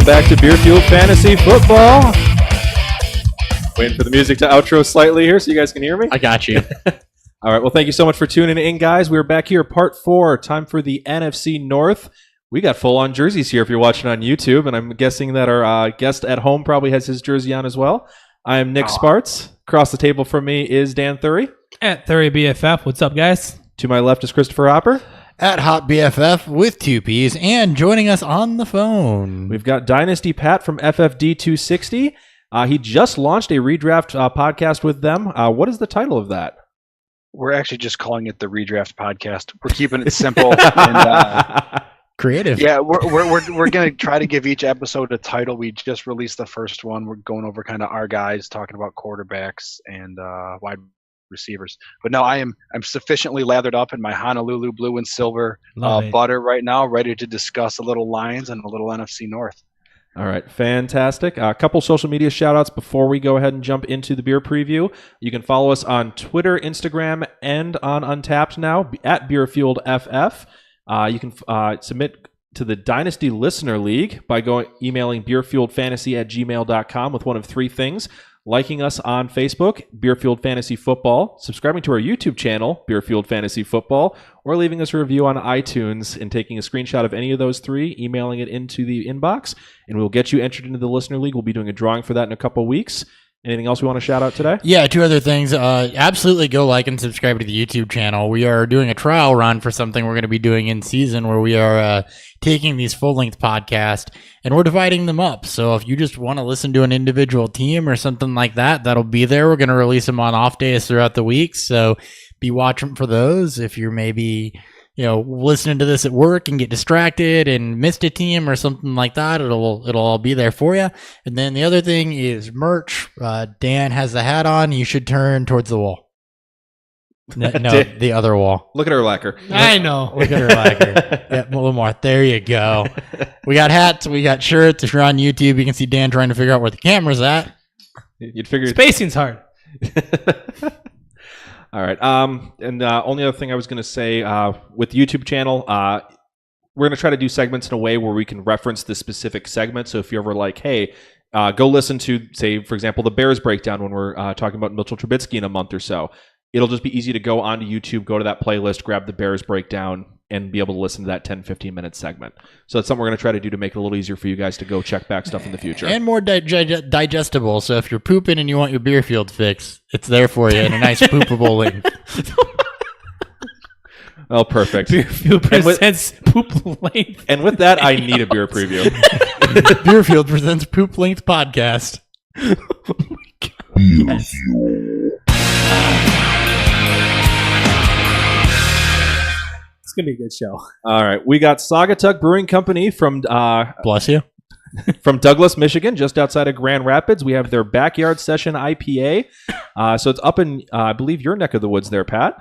back to Beerfield Fantasy Football. Waiting for the music to outro slightly here so you guys can hear me. I got you. All right, well, thank you so much for tuning in, guys. We're back here, part 4, time for the NFC North. We got full-on jerseys here if you're watching on YouTube, and I'm guessing that our guest at home probably has his jersey on as well. I am Nick Sparts. Across the table from me is Dan Thury. At Thury BFF. What's up, guys? To my left is Christopher Hopper. At Hot BFF with 2 P's, and joining us on the phone. We've got Dynasty Pat from FFD 260. He just launched a redraft podcast with them. What is the title of that? We're actually just calling it the Redraft Podcast. We're keeping it simple and creative. Yeah, we're going to try to give each episode a title. We just released the first one. We're going over kind of our guys, talking about quarterbacks and wide receivers. But no, I'm sufficiently lathered up in my Honolulu blue and silver butter right now, ready to discuss a little Lions and a little NFC North. All right, fantastic. A couple social media shout-outs before we go ahead and jump into the beer preview. You can follow us on Twitter, Instagram, and on Untapped now, at BeerfieldFF. You can submit to the Dynasty Listener League by emailing beerfieldfantasy@gmail.com with one of 3 things. Liking us on Facebook, Beerfield Fantasy Football, subscribing to our YouTube channel, Beerfield Fantasy Football, or leaving us a review on iTunes and taking a screenshot of any of those 3, emailing it into the inbox, and we'll get you entered into the Listener League. We'll be doing a drawing for that in a couple of weeks. Anything else we want to shout out today? Yeah, 2 other things. Absolutely go like and subscribe to the YouTube channel. We are doing a trial run for something we're going to be doing in season where we are taking these full-length podcasts and we're dividing them up. So if you just want to listen to an individual team or something like that, that'll be there. We're going to release them on off days throughout the week. So be watching for those. If you're maybe listening to this at work and get distracted and missed a team or something like that, it'll all be there for you. And then the other thing is merch. Dan has the hat on. You should turn towards the wall. No, the other wall. Look at her lacquer. I know. Look at her lacquer. Yep, a little more. There you go. We got hats. We got shirts. If you're on YouTube, you can see Dan trying to figure out where the camera's at. You'd figure spacing's hard. All right. And only other thing I was going to say with the YouTube channel, we're going to try to do segments in a way where we can reference the specific segment. So if you're ever like, hey, go listen to, say, for example, the Bears breakdown when we're talking about Mitchell Trubisky in a month or so, it'll just be easy to go onto YouTube, go to that playlist, grab the Bears breakdown, and be able to listen to that 10, 15-minute segment. So that's something we're going to try to do to make it a little easier for you guys to go check back stuff in the future. And more digestible. So if you're pooping and you want your Beerfield fix, it's there for you in a nice poopable link. Oh, perfect. Beerfield presents Poop Length. And with that, I need a beer preview. Beerfield presents Poop Length Podcast. Oh my God. It's going to be a good show. All right. We got Saugatuck Brewing Company from... Bless you. From Douglas, Michigan, just outside of Grand Rapids. We have their Backyard Session IPA. So it's up in, I believe, your neck of the woods there, Pat.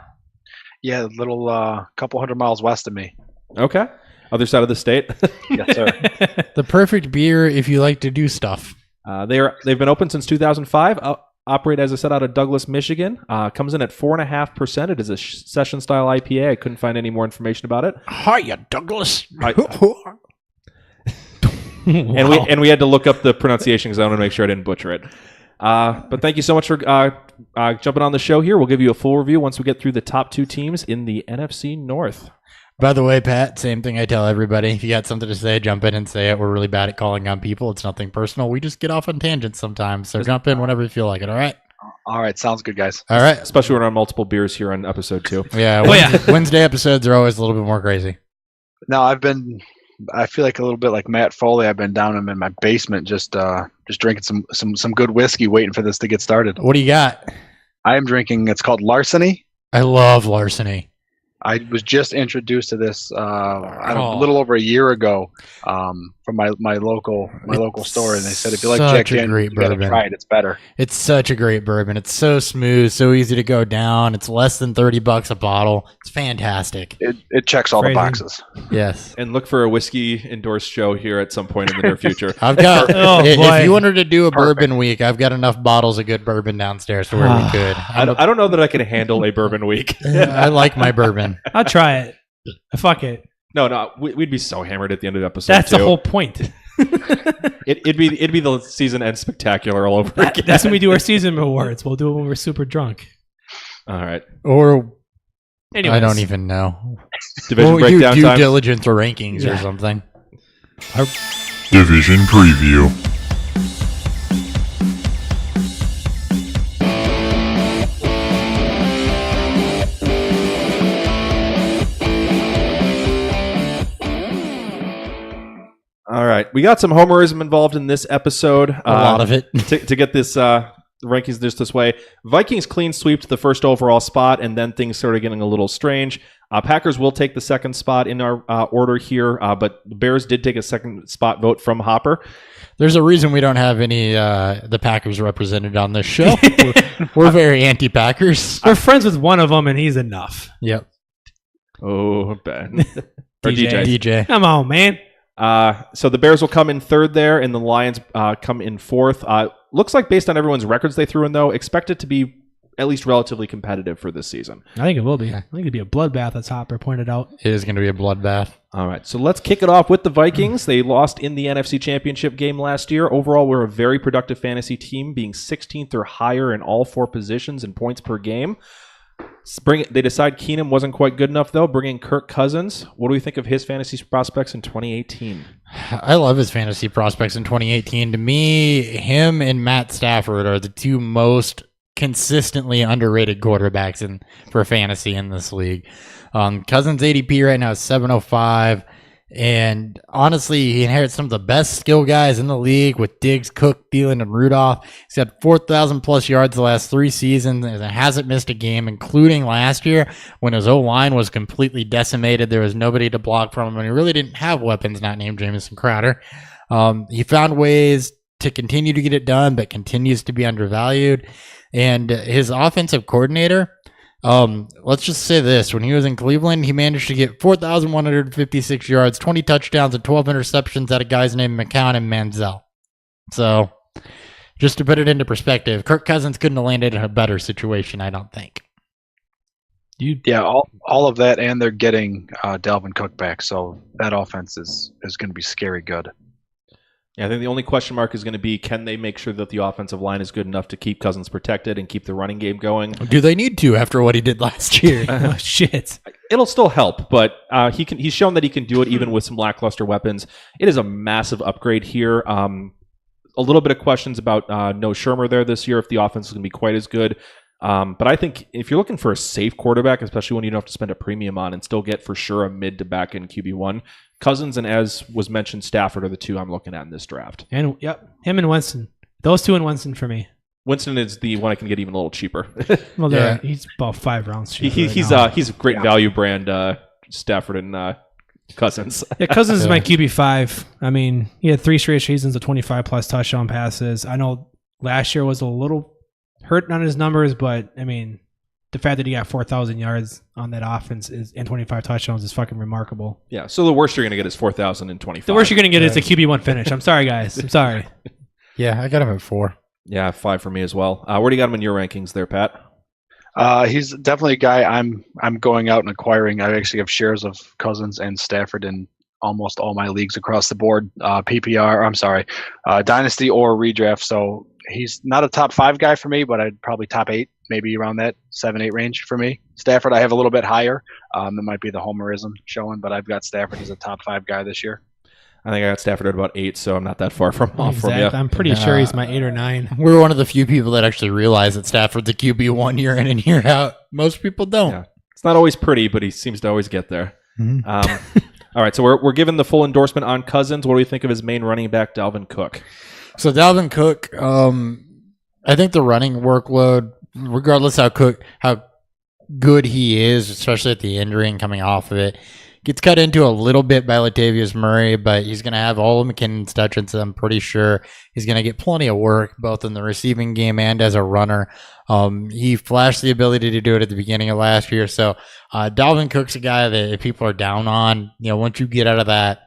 Yeah, a little couple hundred miles west of me. Okay. Other side of the state. Yes, sir. The perfect beer if you like to do stuff. They've been open since 2005. Operate, as I said, out of Douglas, Michigan. Comes in at 4.5%. It is a session-style IPA. I couldn't find any more information about it. Hiya, Douglas. And we had to look up the pronunciation because I want to make sure I didn't butcher it. But thank you so much for jumping on the show here. We'll give you a full review once we get through the top 2 teams in the NFC North. By the way, Pat, same thing I tell everybody. If you got something to say, jump in and say it. We're really bad at calling on people. It's nothing personal. We just get off on tangents sometimes. So jump in whenever you feel like it, all right? All right, sounds good, guys. All right. Especially when we're on multiple beers here on episode 2. Yeah, Wednesday episodes are always a little bit more crazy. No, I feel like a little bit like Matt Foley. I've been down in my basement just drinking some good whiskey, waiting for this to get started. What do you got? I am drinking. It's called Larceny. I love Larceny. I was just introduced to this a little over a year ago from my local store, and they said if you like Jack Daniels, you gotta try it. It's better. It's such a great bourbon. It's so smooth, so easy to go down. It's less than $30 a bottle. It's fantastic. It checks all the boxes. Yes. And look for a whiskey endorsed show here at some point in the near future. I've got. If you wanted to do a bourbon week, I've got enough bottles of good bourbon downstairs to where we could. I don't know that I can handle a bourbon week. I like my bourbon. I'll try it. Fuck it. No, we'd be so hammered at the end of the episode. That's the whole point. It'd be the season end spectacular all over again. That's when we do our season awards. We'll do it when we're super drunk. All right. Or Anyways. I don't even know. Division We'll do breakdown due time. diligence or rankings or something. Division preview. All right. We got some homerism involved in this episode. A lot of it. to get this rankings just this way. Vikings clean sweeped the first overall spot, and then things started getting a little strange. Packers will take the second spot in our order here, but the Bears did take a second spot vote from Hopper. There's a reason we don't have any the Packers represented on this show. we're very anti-Packers. We're friends with one of them, and he's enough. Yep. Oh, Ben. Or DJ. DJ. Come on, man. So the Bears will come in third there, and the Lions come in fourth. Looks like based on everyone's records they threw in, though, expect it to be at least relatively competitive for this season. I think it will be. I think it'll be a bloodbath, as Hopper pointed out. It is going to be a bloodbath. All right, so let's kick it off with the Vikings. They lost in the NFC Championship game last year. Overall, we're a very productive fantasy team, being 16th or higher in all four positions in points per game. They decide Keenum wasn't quite good enough, though, bringing Kirk Cousins. What do we think of his fantasy prospects in 2018? I love his fantasy prospects in 2018. To me, him and Matt Stafford are the two most consistently underrated quarterbacks for fantasy in this league. Cousins' ADP right now is 705. And honestly, he inherits some of the best skill guys in the league with Diggs, Cook, Thielen, and Rudolph. He's got 4,000 plus yards the last 3 seasons and hasn't missed a game, including last year when his O-line was completely decimated. There was nobody to block from him, and he really didn't have weapons not named Jamison Crowder. He found ways to continue to get it done, but continues to be undervalued. And his offensive coordinator, let's just say this. When he was in Cleveland, he managed to get 4,156 yards, 20 touchdowns, and 12 interceptions out of guys named McCown and Manziel. So, just to put it into perspective, Kirk Cousins couldn't have landed in a better situation, I don't think. Yeah, all of that, and they're getting Dalvin Cook back, so that offense is going to be scary good. Yeah, I think the only question mark is going to be, can they make sure that the offensive line is good enough to keep Cousins protected and keep the running game going? Do they need to after what he did last year? Oh, shit. It'll still help, but he's shown that he can do it even with some lackluster weapons. It is a massive upgrade here. A little bit of questions about no Shermer there this year, if the offense is going to be quite as good. But I think if you're looking for a safe quarterback, especially when you don't have to spend a premium on and still get for sure a mid to back end QB1, Cousins and, as was mentioned, Stafford are the two I'm looking at in this draft. And yep, him and Winston. Those two and Winston for me. Winston is the one I can get even a little cheaper. Well, Yeah. he's about 5 rounds cheaper. he's a great value brand, Stafford and Cousins. Yeah, Cousins is my QB5. I mean, he had 3 straight seasons of 25 plus touchdown passes. I know last year was a little hurt on his numbers, but I mean, the fact that he got 4,000 yards on that offense and 25 touchdowns is fucking remarkable. Yeah, so the worst you're going to get is 4,025. The worst you're going to get is a QB1 finish. I'm sorry, guys. I'm sorry. Yeah, I got him at 4. Yeah, 5 for me as well. Where do you got him in your rankings there, Pat? He's definitely a guy I'm going out and acquiring. I actually have shares of Cousins and Stafford in almost all my leagues across the board, Dynasty or Redraft. So he's not a top 5 guy for me, but I'd probably top 8, maybe around that 7-8 range for me. Stafford I have a little bit higher. It might be the homerism showing, but I've got Stafford as a top 5 guy this year. I think I got Stafford at about 8, so I'm not that far off from you. I'm pretty sure he's my 8 or 9. We're one of the few people that actually realize that Stafford's a QB1 year in and year out. Most people don't. Yeah. It's not always pretty, but he seems to always get there. Mm-hmm. All right, so we're given the full endorsement on Cousins. What do we think of his main running back, Dalvin Cook? So Dalvin Cook, I think the running workload, regardless how good he is, especially at the injury and coming off of it, gets cut into a little bit by Latavius Murray, but he's going to have all of McKinnon's touches. I'm pretty sure he's going to get plenty of work, both in the receiving game and as a runner. He flashed the ability to do it at the beginning of last year. So Dalvin Cook's a guy that if people are down on, once you get out of that,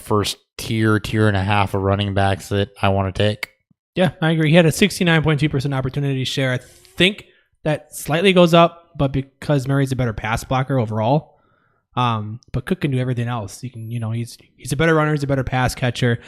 first tier and a half of running backs that I want to take. Yeah, I agree. He had a 69.2% opportunity share. I think that slightly goes up, but because Murray's a better pass blocker overall. But Cook can do everything else. He can, he's a better runner, he's a better pass catcher.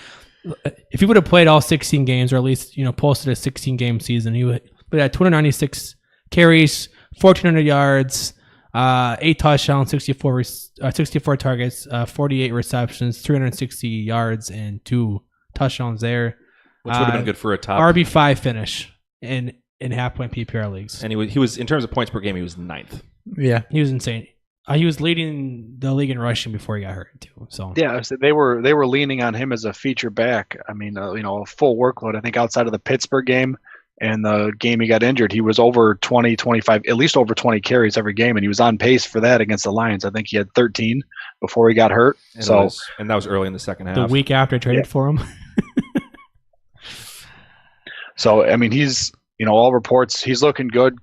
if he would have played all 16 games, or at least posted a 16-game season, he would have 296 carries, 1,400 yards, 8 touchdowns, 64 targets, 48 receptions, 360 yards, and 2 touchdowns there. Which would have been good for a top RB5 finish in half-point PPR leagues. And he was in terms of points per game, he was 9th. Yeah, he was insane. He was leading the league in rushing before he got hurt too. So yeah, so they were leaning on him as a feature back. I mean, a full workload. I think outside of the Pittsburgh game and the game he got injured, he was over 20, 25, at least over 20 carries every game, and he was on pace for that against the Lions. I think he had 13 before he got hurt. And that was early in the second half. The week after I traded for him. So I mean, he's all reports, he's looking good.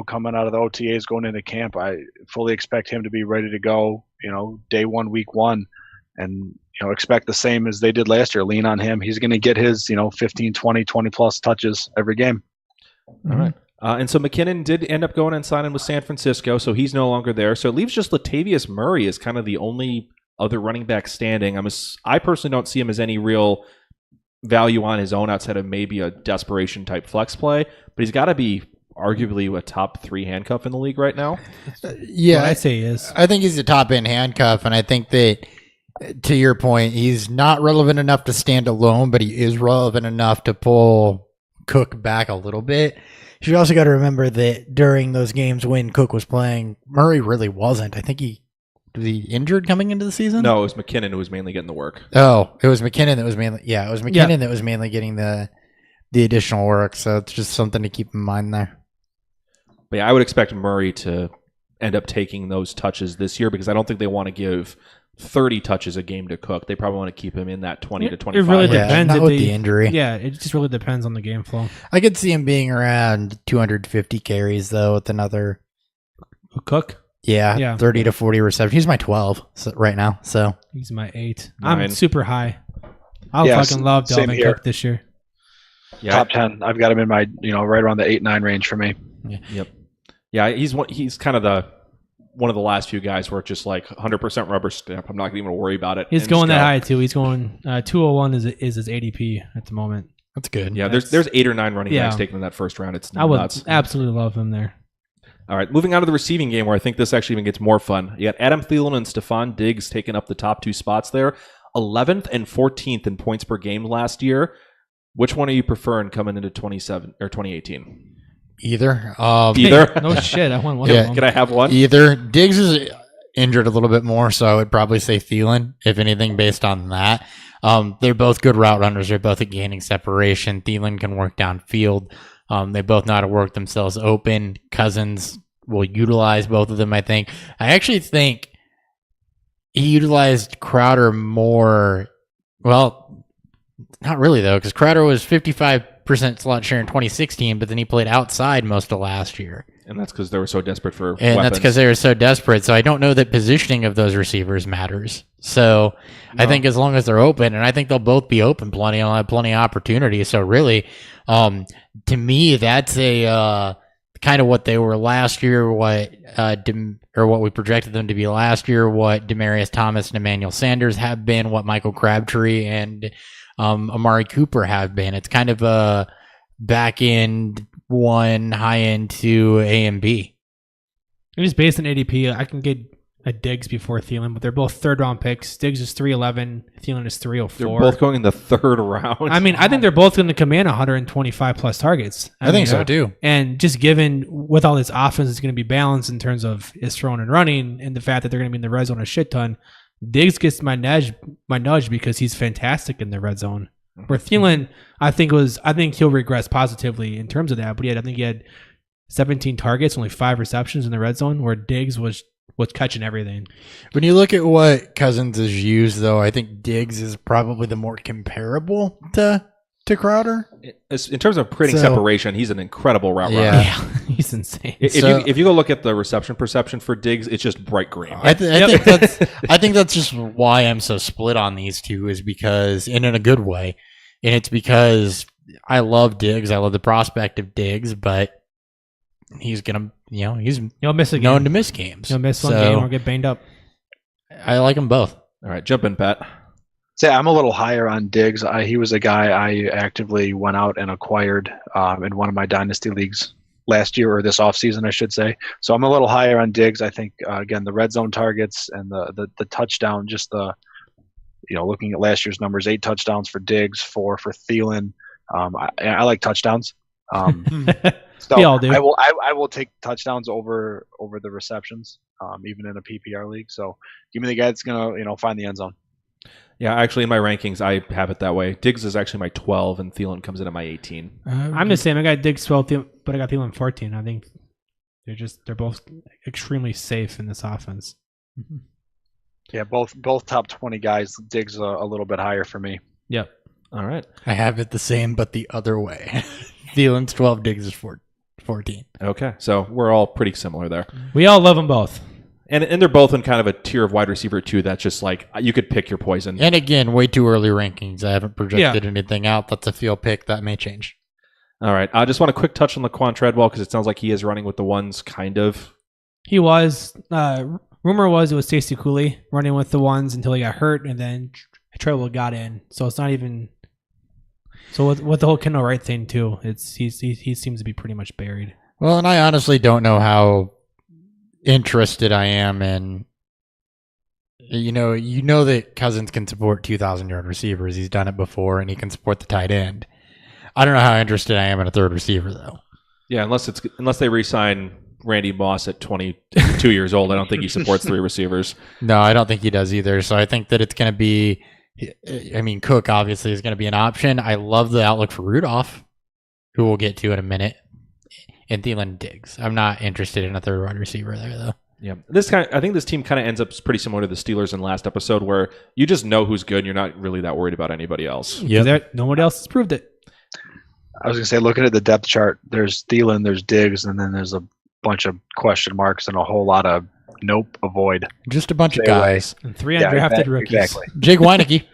Coming out of the OTAs, going into camp, I fully expect him to be ready to go. Day 1, week 1, and expect the same as they did last year. Lean on him. He's going to get his 15, 20 plus touches every game. All right. And so McKinnon did end up going and signing with San Francisco, so he's no longer there. So it leaves just Latavius Murray as kind of the only other running back standing. I personally don't see him as any real value on his own outside of maybe a desperation type flex play, but he's got to be arguably a top 3 handcuff in the league right now. Yeah, I'd say he is. I think he's a top end handcuff, and I think that, to your point, he's not relevant enough to stand alone, but he is relevant enough to pull Cook back a little bit. You also got to remember that during those games when Cook was playing, Murray really wasn't. I think was he injured coming into the season? No, it was McKinnon who was mainly getting the work. Oh, it was McKinnon that was mainly that was mainly getting the additional work. So it's just something to keep in mind there. But yeah, I would expect Murray to end up taking those touches this year because I don't think they want to give 30 touches a game to Cook. They probably want to keep him in that 20 to 25. It really depends. Not with the injury. Yeah, it just really depends on the game flow. I could see him being around 250 carries, though, with another... Cook? Yeah, 30 to 40 receptions. He's my 12 right now, so... He's my 8. 9. I'm super high. I fucking love Dalvin Cook this year. Yeah. Top 10. I've got him in my, right around the 8-9 range for me. Yeah. Yep. Yeah, he's kind of one of the last few guys where it's just like 100% rubber stamp. I'm not even going to worry about it. He's going that high too. He's going 201 is his ADP at the moment. That's good. Yeah, there's 8 or 9 running backs taken in that first round. It's nuts. I would absolutely love him there. All right, moving on to the receiving game where I think this actually even gets more fun. You got Adam Thielen and Stephon Diggs taking up the top 2 spots there. 11th and 14th in points per game last year. Which one are you preferring coming into 2018? Either. Either? No shit. I want one of them. Can I have one? Either. Diggs is injured a little bit more, so I would probably say Thielen, if anything, based on that. They're both good route runners. They're both at gaining separation. Thielen can work downfield. They both know how to work themselves open. Cousins will utilize both of them, I think. I actually think he utilized Crowder more. Well, not really, though, because Crowder was 55% slot share in 2016, but then he played outside most of last year. And that's because they were so desperate for And weapons. that's because they were so desperate. So I don't know that positioning of those receivers matters. So I think as long as they're open, and I think they'll both be open plenty, I'll have plenty of opportunity. So really, to me, that's a kind of what they were last year, what we projected them to be last year, what Demaryius Thomas and Emmanuel Sanders have been, what Michael Crabtree and Amari Cooper have been. It's kind of a back end 1, high end 2, A and B. It was based on ADP. I can get a Diggs before Thielen, but they're both 3rd round picks. Diggs is 311. Thielen is 304. They're both going in the 3rd round. I mean, I think they're both going to command 125 plus targets. I think so too. And just given with all this offense is going to be balanced in terms of his throwing and running, and the fact that they're going to be in the red zone a shit ton, Diggs gets my nudge because he's fantastic in the red zone. Where Thielen, I think he'll regress positively in terms of that. But I think he had 17 targets, only 5 receptions in the red zone, where Diggs was catching everything. When you look at what Cousins has used, though, I think Diggs is probably the more comparable to Crowder. In terms of creating separation, he's an incredible route runner. Yeah, he's insane. If you go look at the reception perception for Diggs, it's just bright green. I think that's just why I'm so split on these two, is because, and in a good way, and it's because I love Diggs. I love the prospect of Diggs, but he's gonna, he'll miss a game. Known to miss games. He'll miss one game or get banged up. I like them both. All right, jump in, Pat. Say I'm a little higher on Diggs. He was a guy I actively went out and acquired in one of my dynasty leagues last year, or this offseason, I should say. So I'm a little higher on Diggs. I think again the red zone targets and the touchdown, just looking at last year's numbers, 8 touchdowns for Diggs, 4 for Thielen. I like touchdowns. So We all do. I will take touchdowns over the receptions, even in a PPR league. So give me the guy that's gonna find the end zone. Yeah, actually, in my rankings, I have it that way. Diggs is actually my 12, and Thielen comes in at my 18. I'm the same. I got Diggs 12, but I got Thielen 14. I think they're both extremely safe in this offense. Yeah, both top 20 guys. Diggs a little bit higher for me. Yep. All right. I have it the same, but the other way. Thielen's 12, Diggs is 14. Okay, so we're all pretty similar there. We all love them both. And they're both in kind of a tier of wide receiver, too, that's just like you could pick your poison. And again, way too early rankings. I haven't projected anything out. That's a field pick. That may change. All right. I just want a quick touch on Laquan Treadwell because it sounds like he is running with the ones, kind of. He was. Rumor was it was Stacey Cooley running with the ones until he got hurt, and then Treadwell got in. So it's not even. So with the whole Kendall Wright thing too, he seems to be pretty much buried. Well, and I honestly don't know how interested I am in. You know that Cousins can support 2,000-yard receivers. He's done it before, and he can support the tight end. I don't know how interested I am in a third receiver, though. Yeah, unless they re-sign Randy Moss at 22 years old, I don't think he supports 3 receivers. No, I don't think he does either. So I think that it's going to be. I mean, Cook obviously is going to be an option. I love the outlook for Rudolph, who we'll get to in a minute, and Thielen Diggs. I'm not interested in a third wide receiver there, though. Yeah, I think this team kind of ends up pretty similar to the Steelers in last episode, where you just know who's good, and you're not really that worried about anybody else. Yeah, nobody else has proved it. I was gonna say, looking at the depth chart, there's Thielen, there's Diggs, and then there's a bunch of question marks and a whole lot of nope, avoid. Just a bunch of guys. And 3 undrafted rookies. Exactly. Jake Weineke.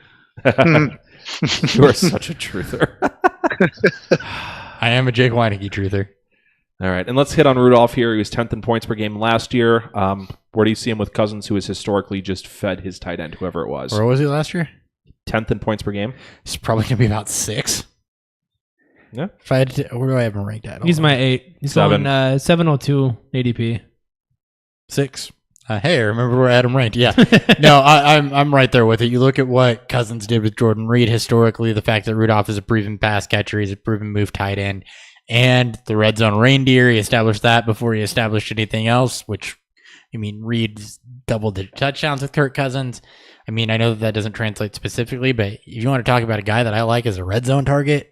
You are such a truther. I am a Jake Weineke truther. All right, and let's hit on Rudolph here. He was 10th in points per game last year. Where do you see him with Cousins, who has historically just fed his tight end, whoever it was? Where was he last year? 10th in points per game. It's probably going to be about 6. Yeah. If I had to, where do I have him ranked at? He's my 8. He's 7. on 702 ADP. 6. Hey, I remember where I had him ranked. Yeah. No, I'm right there with it. You look at what Cousins did with Jordan Reed historically, the fact that Rudolph is a proven pass catcher, he's a proven move tight end, and the red zone reindeer, he established that before he established anything else, which, I mean, Reed's double-digit touchdowns with Kirk Cousins. I mean, I know that doesn't translate specifically, but if you want to talk about a guy that I like as a red zone target,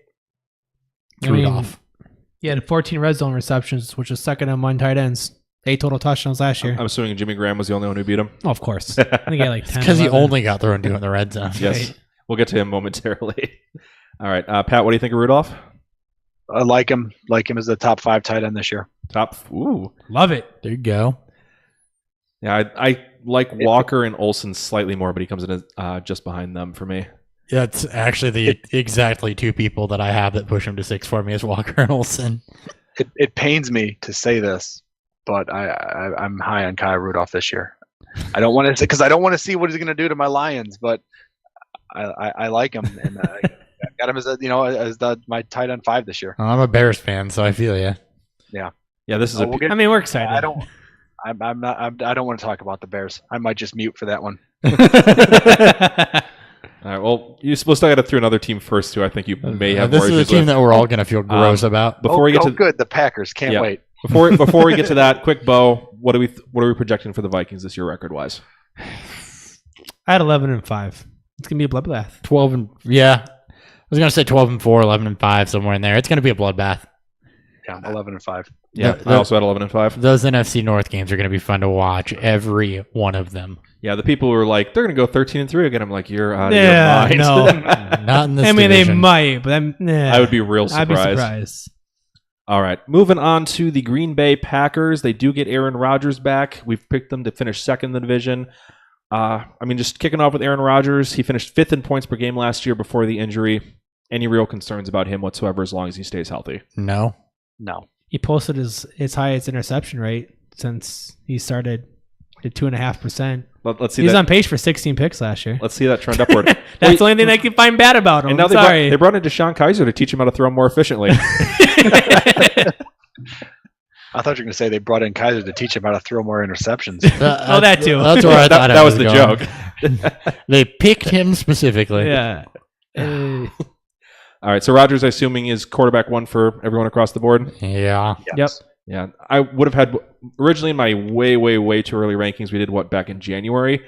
Rudolph. He had 14 red zone receptions, which is second among tight ends. 8 total touchdowns last year. I'm assuming Jimmy Graham was the only one who beat him. Oh, of course. I think he had like 10. Because he 11. only got thrown to in the red zone. Yes. Right. We'll get to him momentarily. All right, Pat, what do you think of Rudolph? I like him. Like him as the top 5 tight end this year. Ooh. Love it. There you go. Yeah, I like Walker and Olsen slightly more, but he comes in just behind them for me. Yeah, it's actually exactly 2 people that I have that push him to 6 for me is Walker and Olsen. It pains me to say this, but I'm high on Kyle Rudolph this year. I don't want to, because I don't want to see what he's going to do to my Lions, but I like him, and I got him as my tight end 5 this year. I'm a Bears fan, so I feel you. Yeah, this is We're excited. I don't want to talk about the Bears. I might just mute for that one. All right, well, you still got to through another team first, too. I think you may have This more is a issues team with. that we're all going to feel gross about. Before we get to good, the Packers can't wait. Before we get to that, quick Bo, what are we projecting for the Vikings this year record wise? I had 11-5. It's gonna be a bloodbath. 12 and I was going to say 12-4, 11-5, somewhere in there. It's going to be a bloodbath. Yeah, 11-5. Yeah, I also had 11-5. Those NFC North games are going to be fun to watch. Every one of them. Yeah, the people who are like, they're going to go 13-3 again. I'm like, you're out of Yeah, your mind. no. Not in this I mean, division. they might, but I would be real surprised. I'd be surprised. All right, moving on to the Green Bay Packers. They do get Aaron Rodgers back. We've picked them to finish second in the division. Just kicking off with Aaron Rodgers. He finished 5th in points per game last year before the injury. Any real concerns about him whatsoever as long as he stays healthy? No. He posted his highest interception rate since he started Did 2.5%. Let's see. He was on pace for 16 picks last year. Let's see that trend upward. That's the only thing I can find bad about him. And now Sorry. they brought in Deshaun Kaiser to teach him how to throw more efficiently. I thought you were going to say they brought in Kaiser to teach him how to throw more interceptions. That too. That's where I thought that was the going. joke. They picked him specifically. Yeah. All right, so Rodgers, I assuming, is quarterback one for everyone across the board? Yeah. Yep. Yeah, I would have had originally in my way too early rankings. We did back in January.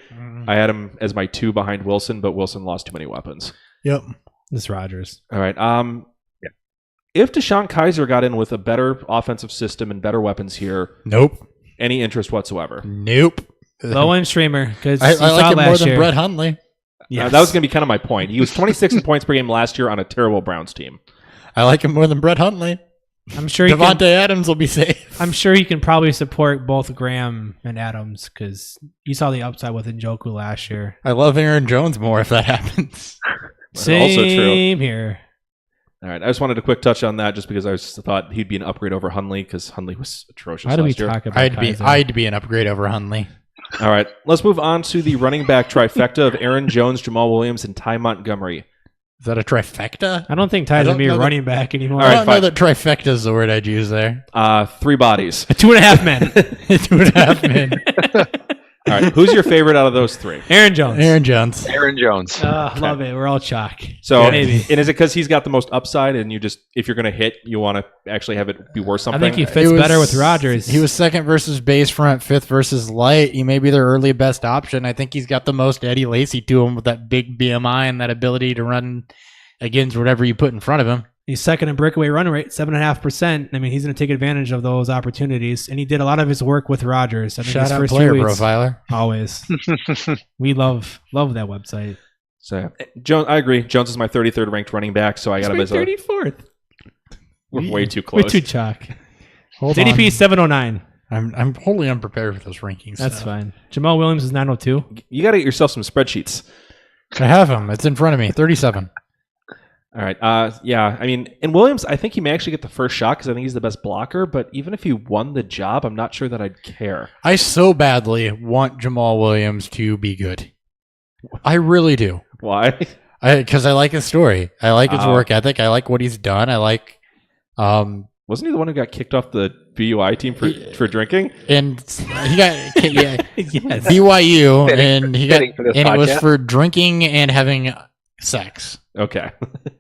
I had him as my 2 behind Wilson, but Wilson lost too many weapons. Yep. This Rodgers. All right. If Deshaun Kaiser got in with a better offensive system and better weapons here, Nope. any interest whatsoever? Nope. Low end streamer because I like him more than Brett Hundley. Yes. That was going to be kind of my point. He was 26 in points per game last year on a terrible Browns team. I like him more than Brett Hundley. I'm sure Devontae Adams will be safe. I'm sure he can probably support both Graham and Adams because you saw the upside with Njoku last year. I love Aaron Jones more if that happens. Same Also true. here. All right, I just wanted a quick touch on that just because I thought he'd be an upgrade over Hundley because Hundley was atrocious How do we last year. talk about Kaiser? I'd be an upgrade over Hundley. All right, let's move on to the running back trifecta of Aaron Jones, Jamal Williams, and Ty Montgomery. Is that a trifecta? I don't think Ty's going to be a know running back anymore. All right, I don't know fine. that trifecta is the word I'd use there. 3 bodies. 2.5 men. 2.5 men. All right, who's your favorite out of those 3? Aaron Jones. Aaron Jones. Aaron Jones. Love it. We're all chalk. So, Maybe. and is it because he's got the most upside, and you just, if you're going to hit, you want to actually have it be worth I something? think he fits better with Rodgers. He was 2nd versus base front, 5th versus light. He may be their early best option. I think he's got the most Eddie Lacy to him with that big BMI and that ability to run against whatever you put in front of him. He's 2nd in breakaway run rate, 7.5%. I mean, he's going to take advantage of those opportunities, and he did a lot of his work with Rodgers. I mean, Shout his out first player few weeks, profiler. always. We love that website. So, Jones, I agree. Jones is my 33rd ranked running back, so I got him as 34th. we're way too close. We're too chalk. Hold His ADP on. is 709. I'm wholly unprepared for those rankings. That's so. fine. Jamal Williams is 902. You got to get yourself some spreadsheets. I have him. It's in front of me. 37. All right. Yeah. I mean, and Williams, I think he may actually get the first shot because I think he's the best blocker. But even if he won the job, I'm not sure that I'd care. I so badly want Jamal Williams to be good. I really do. Why? Because I like his story. I like his work ethic. I like what he's done. I like, Wasn't he the one who got kicked off the BUI team for drinking? and he got Yes. BYU, Fitting and he fitting got, for this and it was podcast. for drinking and having sex. Okay.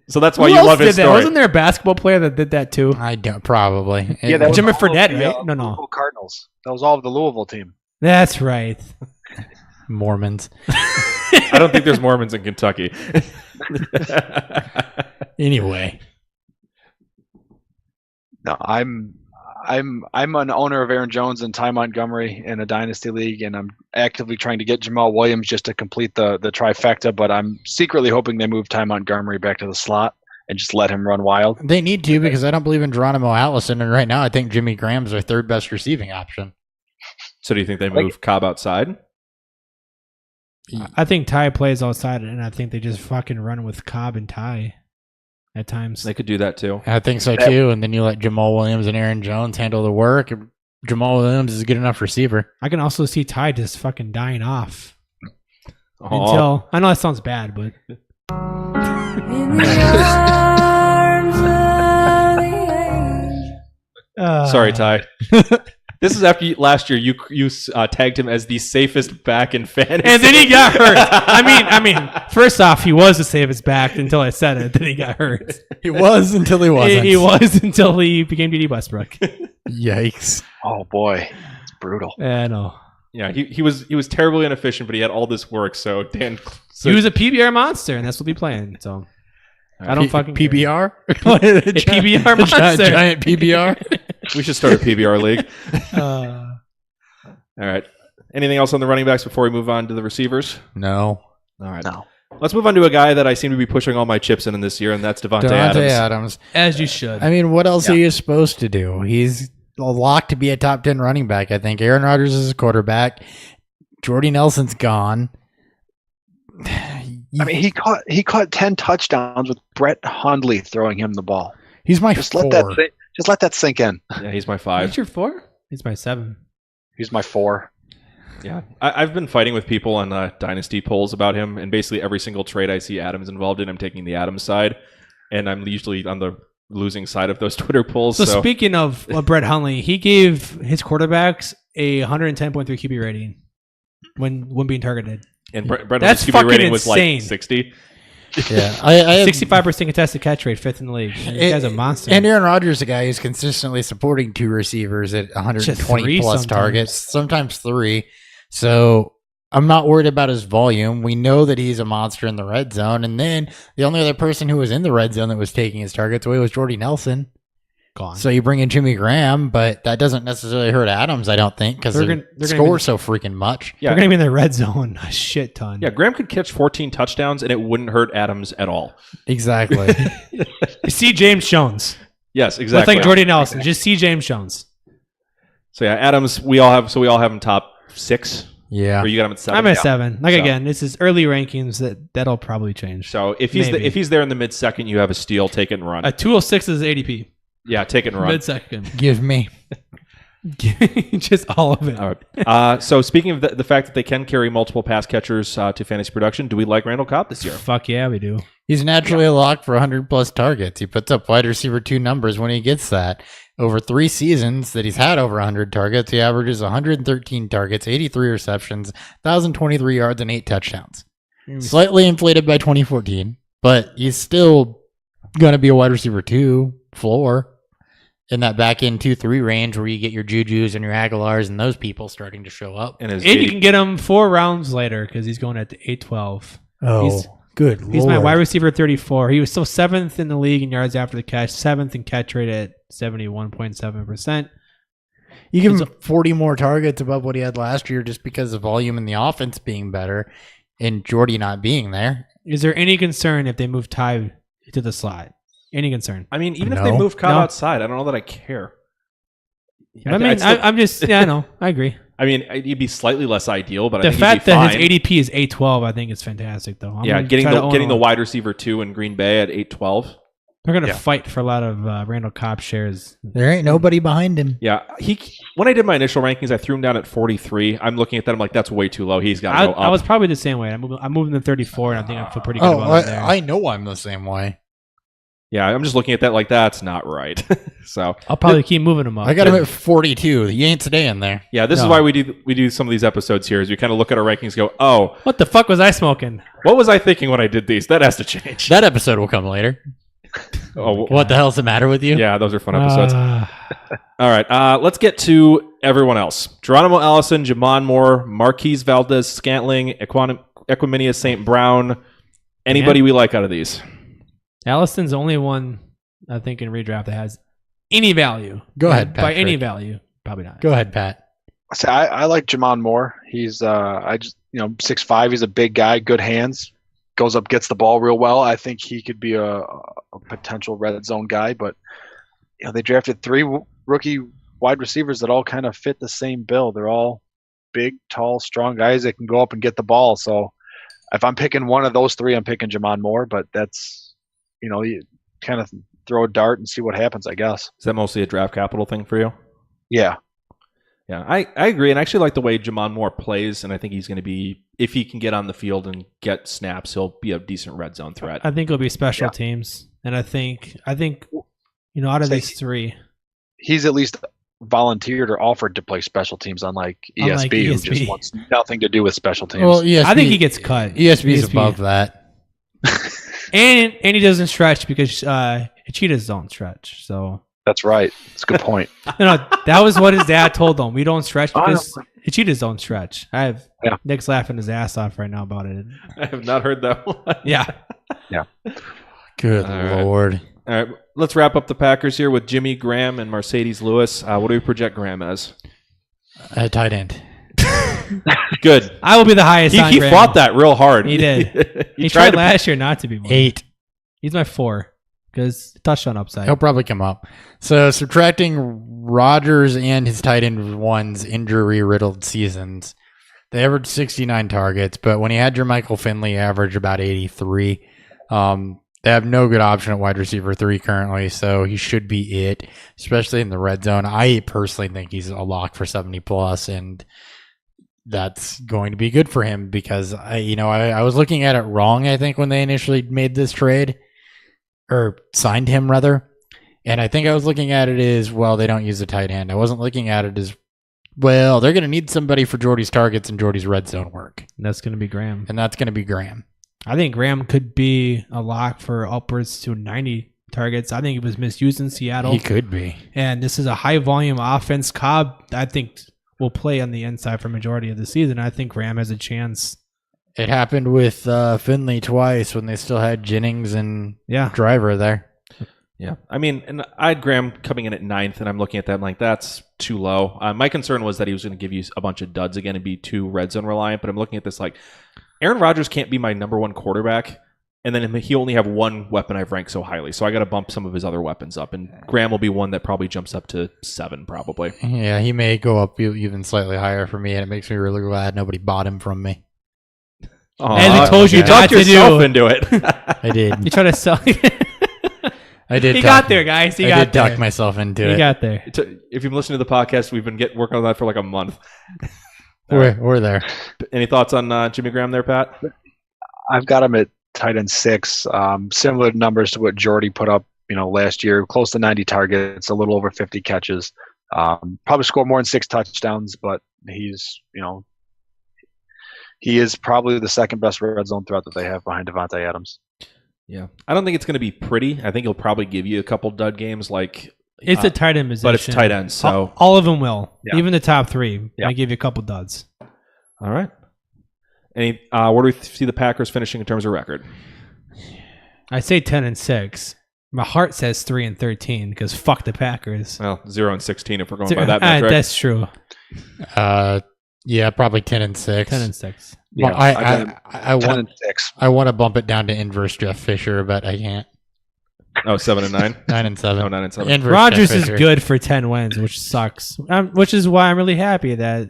So that's why Who you else love his did that? story. Wasn't there a basketball player that did that too? I don't probably. Yeah, that was Jimmy all of Fredette, the, right? No. Louisville Cardinals. That was all of the Louisville team. That's right. Mormons. I don't think there's Mormons in Kentucky. Anyway, No, I'm an owner of Aaron Jones and Ty Montgomery in a dynasty league, and I'm actively trying to get Jamal Williams just to complete the trifecta. But I'm secretly hoping they move Ty Montgomery back to the slot and just let him run wild. they need to because I don't believe in Geronimo Allison, and right now I think Jimmy Graham's their 3rd best receiving option. So do you think they move Cobb outside? I think Ty plays outside, and I think they just fucking run with Cobb and Ty at times. They could do that too. I think so too. And then you let Jamal Williams and Aaron Jones handle the work. Jamal Williams is a good enough receiver. I can also see Ty just fucking dying off Aw. until I know that sounds bad, but Sorry, Ty. This is after last year you tagged him as the safest back in fantasy. And then he got hurt. I mean, first off, he was the safest back until I said it. Then he got hurt. He was until he wasn't. He was until he became D.D. Westbrook. Yikes. Oh boy, it's brutal. I know. Yeah, he was terribly inefficient, but he had all this work. So Dan, He was a PBR monster, and that's what we playing. So I don't fucking care. PBR? A PBR monster. Giant PBR? we should start a PBR league. Uh, All right. Anything else on the running backs before we move on to the receivers? No. All right. No. Let's move on to a guy that I seem to be pushing all my chips in this year, and that's Devontae Adams. Adams. as you should. I mean, what else are you supposed to do? He's a lock to be a top 10 running back, I think. Aaron Rodgers is a quarterback. Jordy Nelson's gone. I mean, he caught 10 touchdowns with Brett Hundley throwing him the ball. He's my Just 4. let that sink in. Yeah, he's my 5. What's your 4? He's my 7. He's my 4. Yeah, I've been fighting with people on dynasty polls about him, and basically every single trade I see Adams involved in, I'm taking the Adams side, and I'm usually on the losing side of those Twitter polls. So speaking of Brett Hundley, he gave his quarterbacks a 110.3 QB rating when being targeted. And Brett Hundley's That's QB rating was insane. like 60. Yeah, I have 65% contested catch rate, 5th in the league. This guy's a monster. And Aaron Rodgers is a guy who's consistently supporting 2 receivers at 120 plus targets, sometimes 3. So I'm not worried about his volume. We know that he's a monster in the red zone. And then the only other person who was in the red zone that was taking his targets away was Jordy Nelson. Gone. So you bring in Jimmy Graham, but that doesn't necessarily hurt Adams, I don't think, because they score so freaking much. Yeah. They're going to be in the red zone a shit ton. Yeah, Graham could catch 14 touchdowns, and it wouldn't hurt Adams at all. Exactly. See James Jones. Yes, exactly. With like Jordy Nelson. Just see James Jones. So yeah, Adams, we all have him top 6. Yeah. Or you got him at 7. I'm at 7. Again, this is early rankings. That'll probably change. So if he's there in the mid-second, you have a steal, take it and run. A 206 is ADP. Yeah, take it and run. Mid-second. Give me. Just all of it. All right. So speaking of the fact that they can carry multiple pass catchers to fantasy production, do we like Randall Cobb this year? Fuck yeah, we do. He's naturally a lock for 100 plus targets. He puts up wide receiver 2 numbers when he gets that. Over 3 seasons that he's had over 100 targets, he averages 113 targets, 83 receptions, 1,023 yards, and 8 touchdowns. Slightly inflated by 2014, but he's still going to be a wide receiver 2 floor in that back end 2-3 range where you get your Jujus and your Aguilars and those people starting to show up. And you can get him 4 rounds later because he's going at the 8-12. Good He's my wide receiver 34. He was still 7th in the league in yards after the catch, 7th in catch rate at 71.7%. You give him 40 more targets above what he had last year just because of volume and the offense being better and Jordy not being there. Is there any concern if they move Ty to the slot? Any concern? I mean, even if they move Cobb outside, I don't know that I care. I know. I agree. I mean, he'd be slightly less ideal, but the I think fact he'd be that fine. his ADP is 8-12, I think is fantastic, though. Getting the wide receiver 2 in Green Bay at 8-12. They're going to fight for a lot of Randall Cobb shares. There ain't nobody behind him. Yeah, when I did my initial rankings, I threw him down at 43. I'm looking at that. I'm like, that's way too low. He's got to go up. I was probably the same way. I'm moving to 34, and I think I feel pretty good about it there. I know I'm the same way. Yeah, I'm just looking at that like that's not right. So I'll probably keep moving him up. I got him at 42. He ain't staying there. Yeah, this is why we do some of these episodes here. Is we kind of look at our rankings, and go, oh, what the fuck was I smoking? What was I thinking when I did these? That has to change. That episode will come later. What the hell's the matter with you? Yeah, those are fun episodes. All right, let's get to everyone else. Geronimo Allison, Jamon Moore, Marquise Valdez Scantling, Equiminius St. Brown. Anybody we like out of these? Allison's the only one, I think, in redraft that has any value. Go ahead, Pat. By any value, probably not. Go ahead, Pat. I like Jamon Moore. He's 6'5". He's a big guy, good hands, goes up, gets the ball real well. I think he could be a potential red zone guy. But they drafted 3 rookie wide receivers that all kind of fit the same bill. They're all big, tall, strong guys that can go up and get the ball. So if I'm picking one of those 3, I'm picking Jamon Moore. But that's you kind of throw a dart and see what happens, I guess. Is that mostly a draft capital thing for you? Yeah. Yeah, I agree. And I actually like the way Jamon Moore plays. And I think he's going to be, if he can get on the field and get snaps, he'll be a decent red zone threat. I think it'll be special teams. And I think out of these 3. He's at least volunteered or offered to play special teams, unlike ESB, who just wants nothing to do with special teams. Well, ESB, I think he gets cut. ESB's above that. And he doesn't stretch because cheetahs don't stretch. So that's right. That's a good point. That was what his dad told him. We don't stretch because cheetahs don't stretch. Nick's laughing his ass off right now about it. I have not heard that one. Yeah. Good Lord. All right, let's wrap up the Packers here with Jimmy Graham and Mercedes Lewis. What do we project Graham as? Tight end. Good. I will be the highest. He fought that real hard. He did. he tried last year not to be more. 8. He's my 4 because touchdown upside. He'll probably come up. So subtracting Rodgers and his tight end one's injury-riddled seasons, they averaged 69 targets, but when he had Jermichael Finley, averaged about 83. They have no good option at wide receiver 3 currently, so he should be it, especially in the red zone. I personally think he's a lock for 70 plus, and that's going to be good for him because I was looking at it wrong, I think, when they initially made this trade or signed him rather. And I think I was looking at it as, well, they don't use a tight end. I wasn't looking at it as, well, they're going to need somebody for Jordy's targets and Jordy's red zone work. And that's going to be Graham. And that's going to be Graham. I think Graham could be a lock for upwards to 90 targets. I think he was misused in Seattle. He could be. And this is a high volume offense. Cobb, I think, will play on the inside for majority of the season. I think Graham has a chance. It happened with Finley twice when they still had Jennings and Driver there. Yeah, I mean, and I had Graham coming in at 9th, and I'm looking at that, I'm like, that's too low. My concern was that he was going to give you a bunch of duds again and be too red zone reliant, but I'm looking at this like, Aaron Rodgers can't be my number one quarterback, and then he only have one weapon I've ranked so highly, so I got to bump some of his other weapons up, and Graham will be one that probably jumps up to 7, probably. Yeah, he may go up even slightly higher for me, and it makes me really glad nobody bought him from me. As I told you, talked yourself into it. I did. You try to sell. I did. He got there, guys. He got there. Talk myself into it. He got there. If you've been listening to the podcast, we've been working on that for like a month. We're there. Any thoughts on Jimmy Graham there, Pat? I've got him at tight end 6. Similar numbers to what Jordy put up, last year. Close to 90 targets, a little over 50 catches. Probably score more than 6 touchdowns, but he's, he is probably the second best red zone threat that they have behind Devontae Adams. Yeah, I don't think it's going to be pretty. I think he'll probably give you a couple dud games, like it's a tight end position, but it's tight end, so all of them will. Yeah. Even the top 3, I give you a couple duds. All right. Any? Where do we see the Packers finishing in terms of record? I say 10-6. My heart says 3-13 because fuck the Packers. Well, 0-16 if we're going by that metric. That's true. Yeah, probably 10-6. 10-6. Yeah, well, I want 10-6. I want to bump it down to inverse Jeff Fisher, but I can't. Oh, 7-9. 9-7. Oh, 9-7. Inverse Rodgers Jeff is Fisher. good for 10 wins, which sucks. Which is why I'm really happy that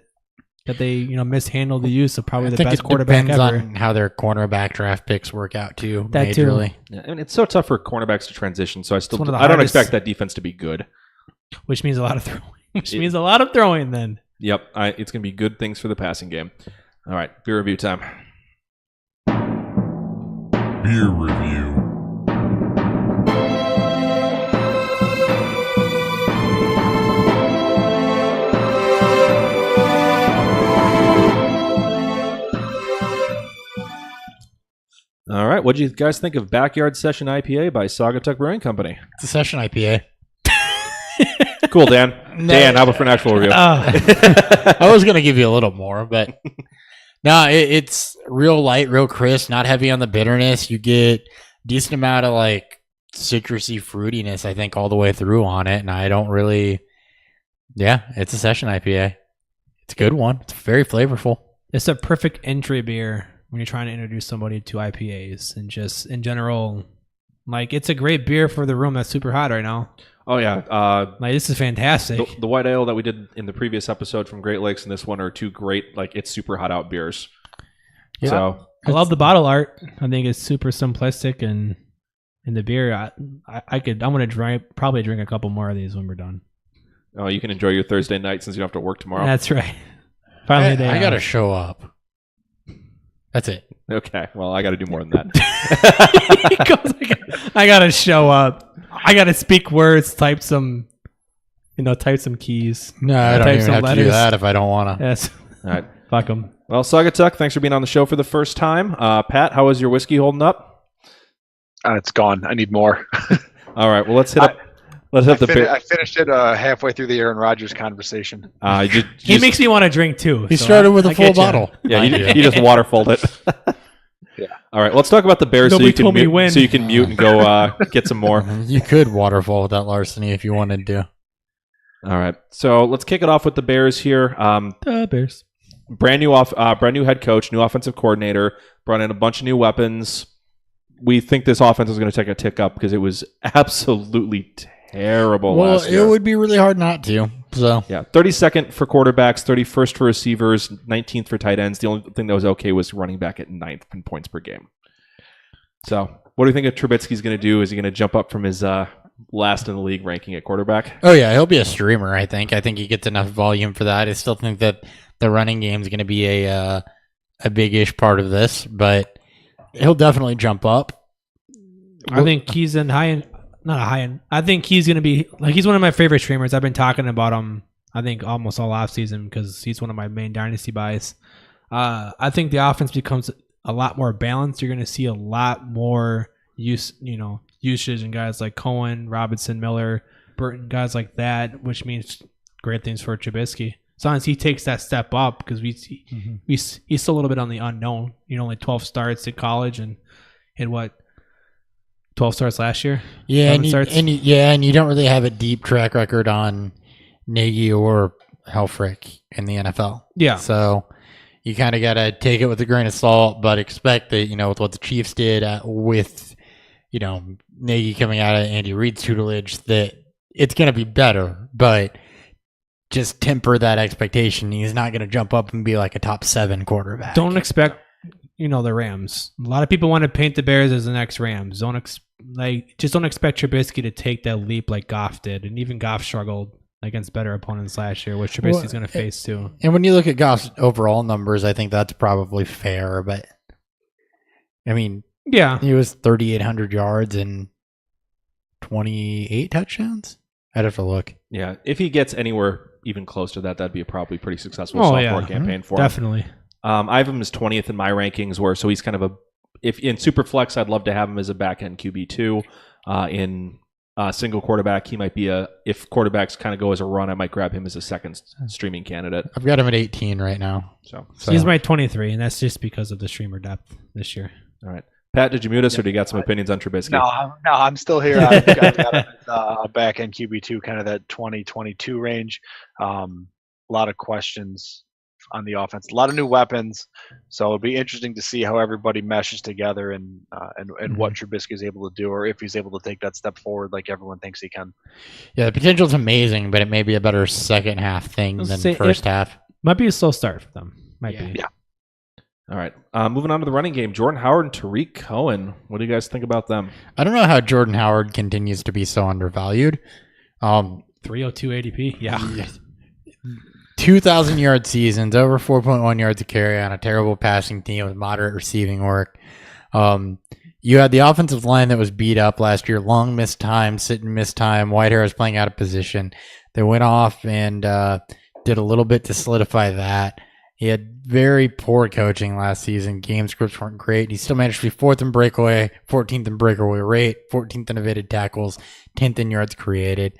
they mishandled the use of probably the best quarterback depends ever. on how their cornerback draft picks work out too. That too. majorly. Yeah, I mean, it's so tough for cornerbacks to transition, so I one of the don't hardest- expect that defense to be good. Which means a lot of throwing. Means a lot of throwing then. Yep, it's going to be good things for the passing game. All right, beer review time. Beer review. All right, what do you guys think of Backyard Session IPA by Saugatuck Brewing Company? It's a session IPA. Cool, Dan. Dan, how about for an actual review? I was gonna give you a little more, but no, it's real light, real crisp, not heavy on the bitterness. You get decent amount of like citrusy fruitiness, I think, all the way through on it. And I don't really, it's a session IPA. It's a good one. It's very flavorful. It's a perfect entry beer when you're trying to introduce somebody to IPAs and just in general. Like, it's a great beer for the room that's super hot right now. Oh, yeah. Like, this is fantastic. The white ale that we did in the previous episode from Great Lakes and this one are two great, like, it's super hot out beers. Yeah. So I love the bottle art. I think it's super simplistic, and in the beer, I'm going to probably drink a couple more of these when we're done. Oh, you can enjoy your Thursday night since you don't have to work tomorrow. That's right. Finally, I got to show up. That's it. Okay, well, I got to do more than that. He goes, I got to show up. I got to speak words, type some keys. No, I don't Type even some have to do letters. that if I don't want to. Yes. All right. Fuck them. Well, Saugatuck, thanks for being on the show for the first time. Pat, how is your whiskey holding up? It's gone. I need more. All right, well, let's hit up. Let's hit the beer. I finished it halfway through the Aaron Rodgers conversation. He makes me want to drink too. He so started with I a full get ya. bottle. Yeah, you just waterfalled it. Yeah. All right, let's talk about the Bears Nobody told me when. so you can mute and go get some more. You could waterfall with that larceny if you wanted to. All right, so let's kick it off with the Bears here. The Bears. Brand new head coach, new offensive coordinator, brought in a bunch of new weapons. We think this offense is going to take a tick up because it was absolutely terrible last year. It would be really hard not to. So Yeah, 32nd for quarterbacks, 31st for receivers, 19th for tight ends. The only thing that was okay was running back at 9th in points per game. So, what do you think of Trubisky's going to do? Is he going to jump up from his last in the league ranking at quarterback. Oh yeah, he'll be a streamer. I think he gets enough volume for that. I still think that the running game is going to be a big-ish part of this, but he'll definitely jump up. I think he's in high end, not a high end. I think he's going to be like, he's one of my favorite streamers. I've been talking about him, I think, almost all offseason because he's one of my main dynasty buys. I think the offense becomes a lot more balanced. You're going to see a lot more usage in guys like Cohen, Robinson, Miller, Burton, guys like that, which means great things for Trubisky. As long as he takes that step up, because he's still a little bit on the unknown. Only 12 starts at college and 12 starts last year. Yeah, and you don't really have a deep track record on Nagy or Helfrich in the NFL. Yeah. So you kind of got to take it with a grain of salt, but expect that, with what the Chiefs did with, Nagy coming out of Andy Reid's tutelage, that it's going to be better, but just temper that expectation. He's not going to jump up and be like a top 7 quarterback. Don't expect, the Rams. A lot of people want to paint the Bears as the next Rams. Just don't expect Trubisky to take that leap like Goff did, and even Goff struggled against better opponents last year, which Trubisky's going to face too. And when you look at Goff's overall numbers, I think that's probably fair. But I mean, yeah, he was 3,800 yards and 28 touchdowns. I'd have to look. Yeah, if he gets anywhere even close to that, that'd be a probably pretty successful sophomore campaign for him. Definitely. I have him as 20th in my rankings, so he's kind of if in Superflex, I'd love to have him as a back-end QB2. In single quarterback, he might be if quarterbacks kind of go as a run, I might grab him as a second streaming candidate. I've got him at 18 right now. So he's my 23, and that's just because of the streamer depth this year. All right. Pat, did you mute us, or do you got some opinions on Trubisky? No, I'm still here. I've got him as a back-end QB2, kind of that 20-22 range. A lot of questions on the offense, a lot of new weapons. So it'll be interesting to see how everybody meshes together and what Trubisky is able to do, or if he's able to take that step forward like everyone thinks he can. Yeah, the potential's amazing, but it may be a better second half thing than first half. Might be a slow start for them. Might be. Yeah. All right. Moving on to the running game. Jordan Howard and Tariq Cohen. What do you guys think about them? I don't know how Jordan Howard continues to be so undervalued. 302 ADP. Yeah. 2,000-yard seasons, over 4.1 yards a carry on a terrible passing team with moderate receiving work. You had the offensive line that was beat up last year, long missed time, sitting missed time. Whitehair was playing out of position. They went off and did a little bit to solidify that. He had very poor coaching last season. Game scripts weren't great. He still managed to be 4th in breakaway, 14th in breakaway rate, 14th in evaded tackles, 10th in yards created.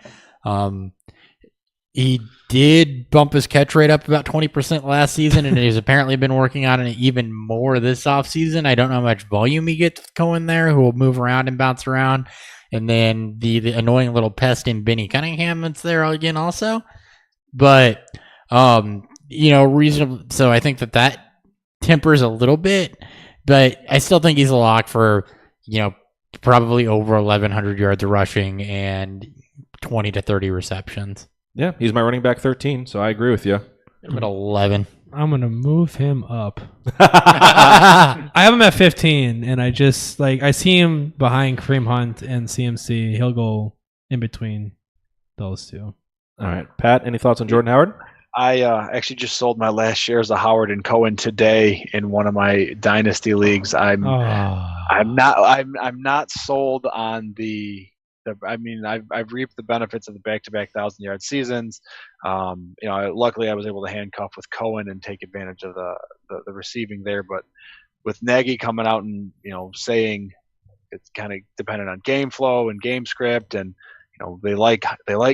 He did bump his catch rate up about 20% last season, and he's apparently been working on it even more this offseason. I don't know how much volume he gets going there, who will move around and bounce around. And then the annoying little pest in Benny Cunningham that's there again also. But, reasonable. So I think that tempers a little bit, but I still think he's a lock for, probably over 1,100 yards of rushing and 20 to 30 receptions. Yeah, he's my running back 13, so I agree with you. I'm at 11. I'm going to move him up. I have him at 15, and I just, I see him behind Kareem Hunt and CMC. He'll go in between those two. All right. Pat, any thoughts on Jordan Howard? I actually just sold my last shares of Howard and Cohen today in one of my dynasty leagues. I'm not sold on I've reaped the benefits of the back-to-back 1,000-yard seasons. Luckily I was able to handcuff with Cohen and take advantage of the receiving there. But with Nagy coming out and saying it's kind of dependent on game flow and game script, and they like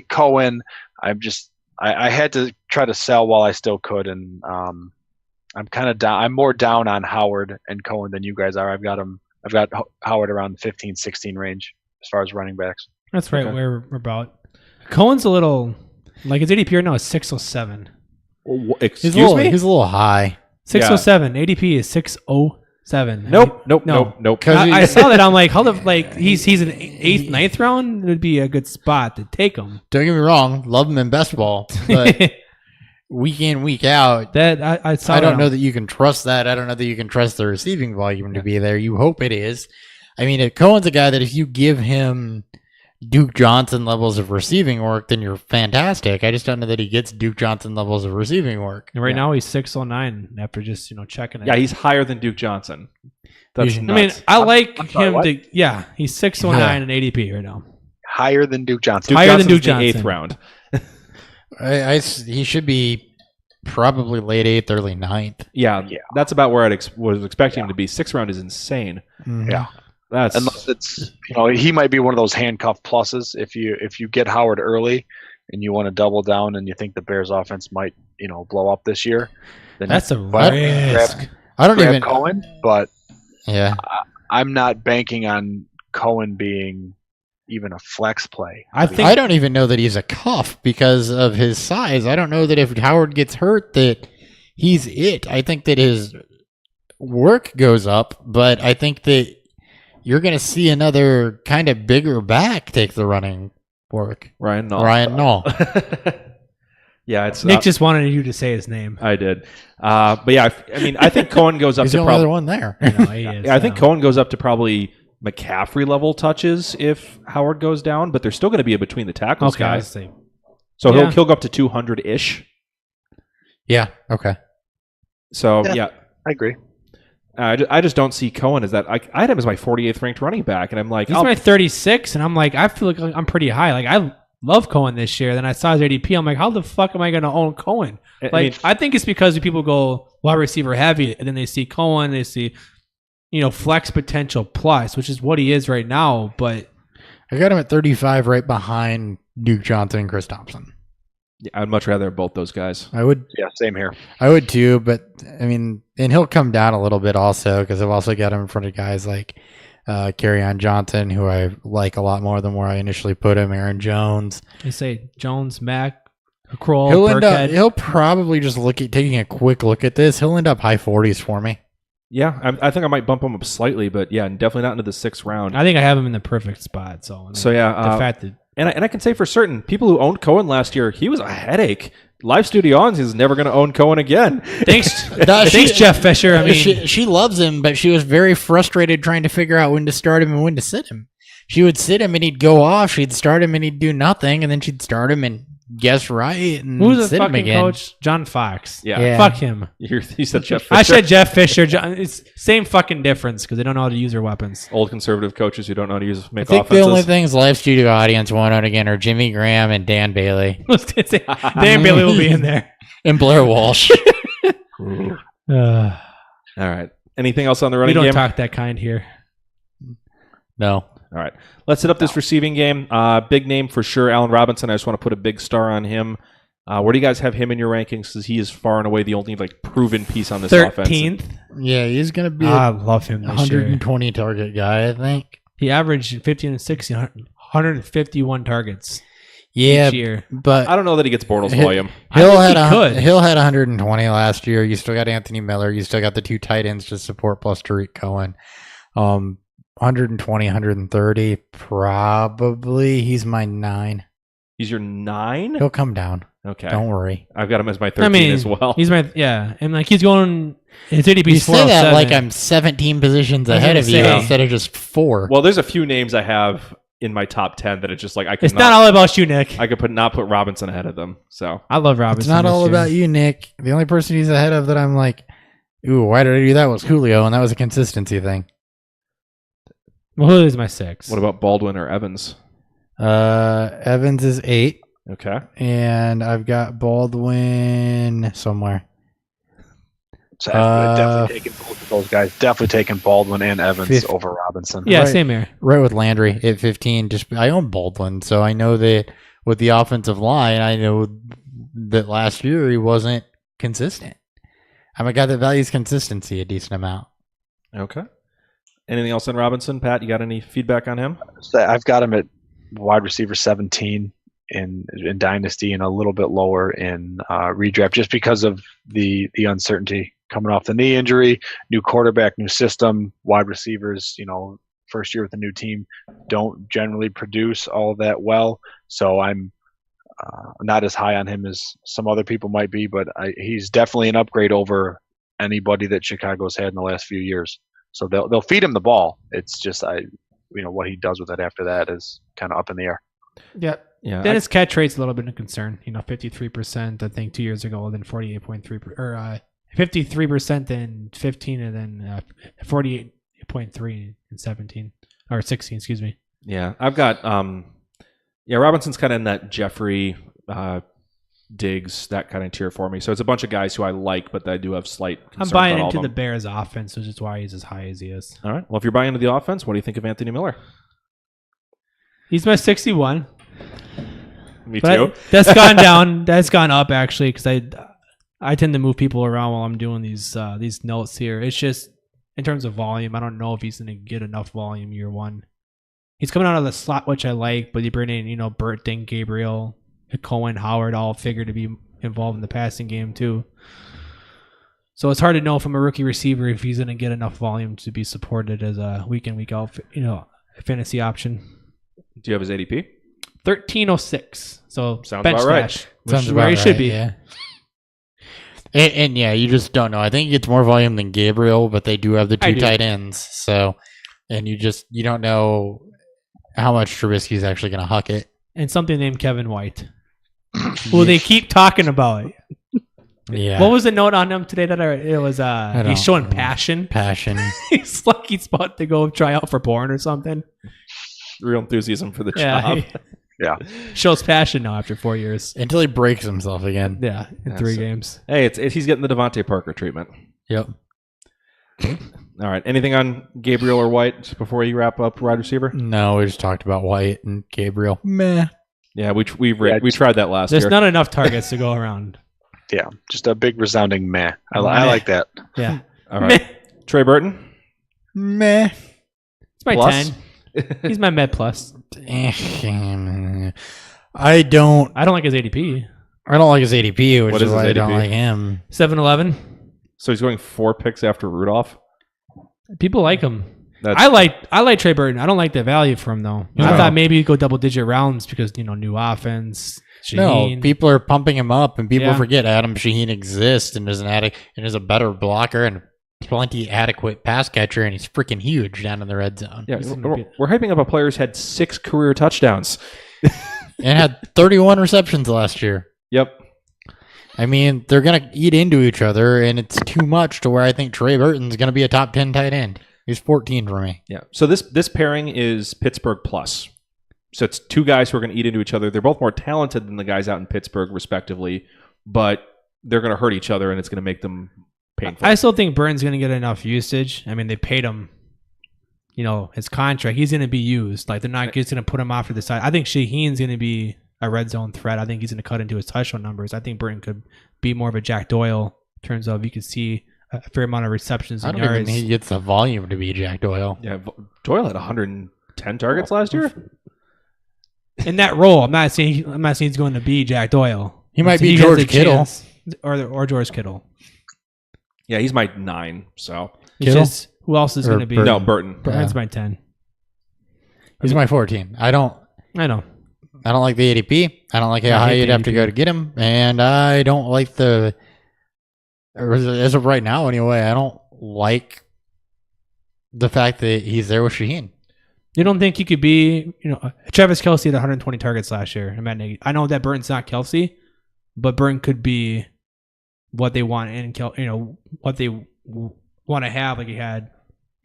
Cohen, I had to try to sell while I still could, and I'm kind of down. I'm more down on Howard and Cohen than you guys are. I've got Howard around the 15-16 range as far as running backs. That's right, where we're about. Cohen's a little, his ADP right now is 607. Excuse me? He's a little high. 607. Yeah. ADP is 607. Nope. I saw that. I'm like, he's an 8th, 9th round. It would be a good spot to take him. Don't get me wrong, love him in best ball, but week in, week out, I don't know that you can trust that. I don't know that you can trust the receiving volume to be there. You hope it is. I mean, Cohen's a guy that if you give him Duke Johnson levels of receiving work, then you're fantastic. I just don't know that he gets Duke Johnson levels of receiving work. And right now he's 609 after just checking it. Yeah, he's higher than Duke Johnson. That's I nuts. I mean, I like I'm sorry, him what? to. Yeah, he's 609 in ADP right now. Higher than Duke Johnson. Higher than Johnson's Duke the 8th Johnson. round. He should be probably late 8th, early 9th. Yeah, Yeah. that's about where was expecting him to be. 6th round is insane. Yeah. That's Unless it's he might be one of those handcuff pluses. If you get Howard early and you want to double down and you think the Bears offense might blow up this year, then That's a grab- risk. I don't grab even. Cohen. But Yeah. I'm not banking on Cohen being even a flex play. I think I don't even know that he's a cuff because of his size. I don't know that if Howard gets hurt that he's it. I think that his work goes up, but I think that you're going to see another kind of bigger back take the running work. Ryan Null. Ryan Null. Yeah, it's Nick just wanted you to say his name. I did. But yeah, I mean, I think Cohen goes up He's to the only probably. other one there. He is, Yeah, I think Cohen goes up to probably McCaffrey level touches if Howard goes down, but they're still going to be a between the tackles Okay, I guy. see. So Yeah. he'll go up to 200 ish. Yeah. Okay. So Yeah. yeah, I agree. I just don't see Cohen as that. I had him as my 48th ranked running back, and I'm like, He's I'll- my 36, and I'm like, I feel like I'm pretty high. Like, I love Cohen this year. Then I saw his ADP. I'm like, how the fuck am I going to own Cohen? I Like, mean- I think it's because people go wide receiver heavy, and then they see Cohen, they see, flex potential plus, which is what he is right now. But I got him at 35 right behind Duke Johnson and Chris Thompson. yeah, I'd much rather have both those guys. I would Yeah, same here. too, but I mean, and he'll come down a little bit also because I've also got him in front of guys like Kerryon Johnson, who I like a lot more than where I initially put him. Aaron Jones. they say Jones, Mack, Kroll, He'll he'll probably just taking a quick look at this. He'll end up high 40s for me. Yeah, I think I might bump him up slightly, but yeah, definitely not into the 6th round. I think I have him in the perfect spot. So, I mean, So yeah, the fact that and I can say for certain, people who owned Cohen last year, he was a headache. Live Studio On is never going to own Cohen again. thanks, She- thanks, Jeff Fisher. I mean, she loves him, but she was very frustrated trying to figure out when to start him and when to sit him. She would sit him and he'd go off. She'd start him and he'd do nothing, and then she'd start him and guess right and who's the sit him fucking again. coach? John Fox. Yeah, Yeah. Fuck him. You said Jeff Fisher. I said Jeff Fisher. It's same fucking difference because they don't know how to use their weapons. Old conservative coaches who don't know how to I make think offenses. the only things live studio audience want out again are Jimmy Graham and Dan Bailey Dan Bailey will be in there. and Blair Walsh. All right. Anything else on the We running don't game? talk that kind here. No. All right. Let's hit up this receiving game. Big name for sure, Allen Robinson. I just want to put a big star on him. Where do you guys have him in your rankings? Because he is far and away the only proven piece on this offense. 13th. Yeah, he's going to be I a love him this year. 120 target guy, I think. He averaged 15 and 60, 151 targets Yeah, each year. but I don't know that he gets Bortles Hill- volume. Hill I had think he could. Hill had 120 last year. You still got Anthony Miller. You still got the two tight ends to support plus Tariq Cohen. 120, 130, probably. He's my 9. He's your 9? He'll come down. Okay. Don't worry. I've got him as my 13 I mean, as well. he's my and like he's going. His ADP You is say that 407. like I'm 17 positions I was ahead gonna of you say. instead of just 4. Well, there's a few names I have in my top 10 that it's just like I could It's not all about you, Nick. I could not put Robinson ahead of them. So I love Robinson. It's not this all year. about you, Nick. The only person he's ahead of that I'm like, ooh, why did I do that was Julio, and that was a consistency thing. Well, who is my 6? what about Baldwin or Evans? Evans is 8, Okay. and I've got Baldwin somewhere. So definitely taking both of those guys. Definitely taking Baldwin and Evans Fifth. over Robinson. Yeah, Right. same here. Right with Landry at 15. Just I own Baldwin, so I know that with the offensive line, I know that last year he wasn't consistent. I'm a guy that values consistency a decent amount. Okay. Anything else on Robinson, Pat? You got any feedback on him? So I've got him at wide receiver 17 in Dynasty and a little bit lower in redraft just because of the uncertainty coming off the knee injury, new quarterback, new system, wide receivers, first year with a new team don't generally produce all that well. So I'm not as high on him as some other people might be, but he's definitely an upgrade over anybody that Chicago's had in the last few years. So they'll feed him the ball. It's just what he does with it after that is kind of up in the air. Yeah. Yeah. Then his catch rate's a little bit of concern. 53%, I think, 2 years ago, then 48.3, or 53%, then 15, and then 48.3 in 17 or 16. Excuse me. Yeah, I've got Robinson's kind of in that Jeffrey, Diggs, that kind of tier for me. So it's a bunch of guys who I like, but I do have slight concerns I'm buying about all into of the them. Bears offense, which is why he's as high as he is. All right. Well, if you're buying into the offense, what do you think of Anthony Miller? He's my 61. Me But too. that's gone down. That's gone up actually, because I tend to move people around while I'm doing these notes here. It's just in terms of volume, I don't know if he's going to get enough volume year one. He's coming out of the slot, which I like, but you bring in Burton, Gabriel, Cohen, Howard, all figure to be involved in the passing game too. So it's hard to know from a rookie receiver if he's going to get enough volume to be supported as a week in, week out, fantasy option. Do you have his ADP? 1306. So Sounds bench about right. stash, which Sounds is where he about should right, be. Yeah. And yeah, you just don't know. I think he gets more volume than Gabriel, but they do have the I two do. tight ends. So, and you don't know how much Trubisky's actually going to huck it. And something named Kevin White, who they keep talking about. Yeah. What was the note on him today? He's don't showing know. passion. Passion. He's like he's about to go try out for porn or something. Real enthusiasm for the Yeah, job. Yeah. shows passion now after 4 years. Until he breaks himself again. Yeah, in Yeah, 3 so- games. Hey, he's getting the Devontae Parker treatment. Yep. All right. Anything on Gabriel or White before you wrap up wide receiver? No, we just talked about White and Gabriel. Meh. Yeah, we tried that last There's year. not enough targets to go around. Yeah. Just a big resounding meh. I like that. Yeah, All right. Trey Burton? Meh. it's my Plus? 10. He's my med plus. I don't I don't like his ADP. like his ADP, which What is is why his I don't ADP? like him. 7-11. So he's going 4 picks after Rudolph? People like him. That's, I like Trey Burton. I don't like the value for him though. No. I thought maybe he'd go double digit rounds because new offense. No, Shaheen. people are pumping him up, and people Yeah. forget Adam Shaheen exists and is a better blocker and plenty adequate pass catcher, and he's freaking huge down in the red zone. yeah, He's gonna be- we're hyping up a player who's had 6 career touchdowns. And had 31 receptions last year. Yep. I mean, they're going to eat into each other, and it's too much to where I think Trey Burton's going to be a top 10 tight end. He's 14 for me. Yeah. So this pairing is Pittsburgh plus. So it's 2 guys who are going to eat into each other. They're both more talented than the guys out in Pittsburgh, respectively, but they're going to hurt each other, and it's going to make them painful. I still think Burton's going to get enough usage. I mean, they paid him, his contract. He's going to be used. Like, they're not just going to put him off to the side. I think Shaheen's going to be a red zone threat. I think he's going to cut into his touchdown numbers. I think Burton could be more of a Jack Doyle in terms of you could see a fair amount of receptions I and don't even yards. think he gets the volume to be Jack Doyle. Yeah, Doyle had 110 targets last year. In that role, I'm not saying he's going to be Jack Doyle. He might be has George a Kittle. chance. or George Kittle. Yeah, he's my 9. So It's Kittle? just who else is Or going to be? Burton? no, Burton. Burton's my 10. He's my 14. I don't like the ADP. I don't like how I high hate you'd the have to ADP. go to get him. And I don't like as of right now anyway, I don't like the fact that he's there with Shaheen. You don't think he could be, Travis Kelce had 120 targets last year. I know that Burton's not Kelce, but Burton could be what they want in what they want to have, like he had,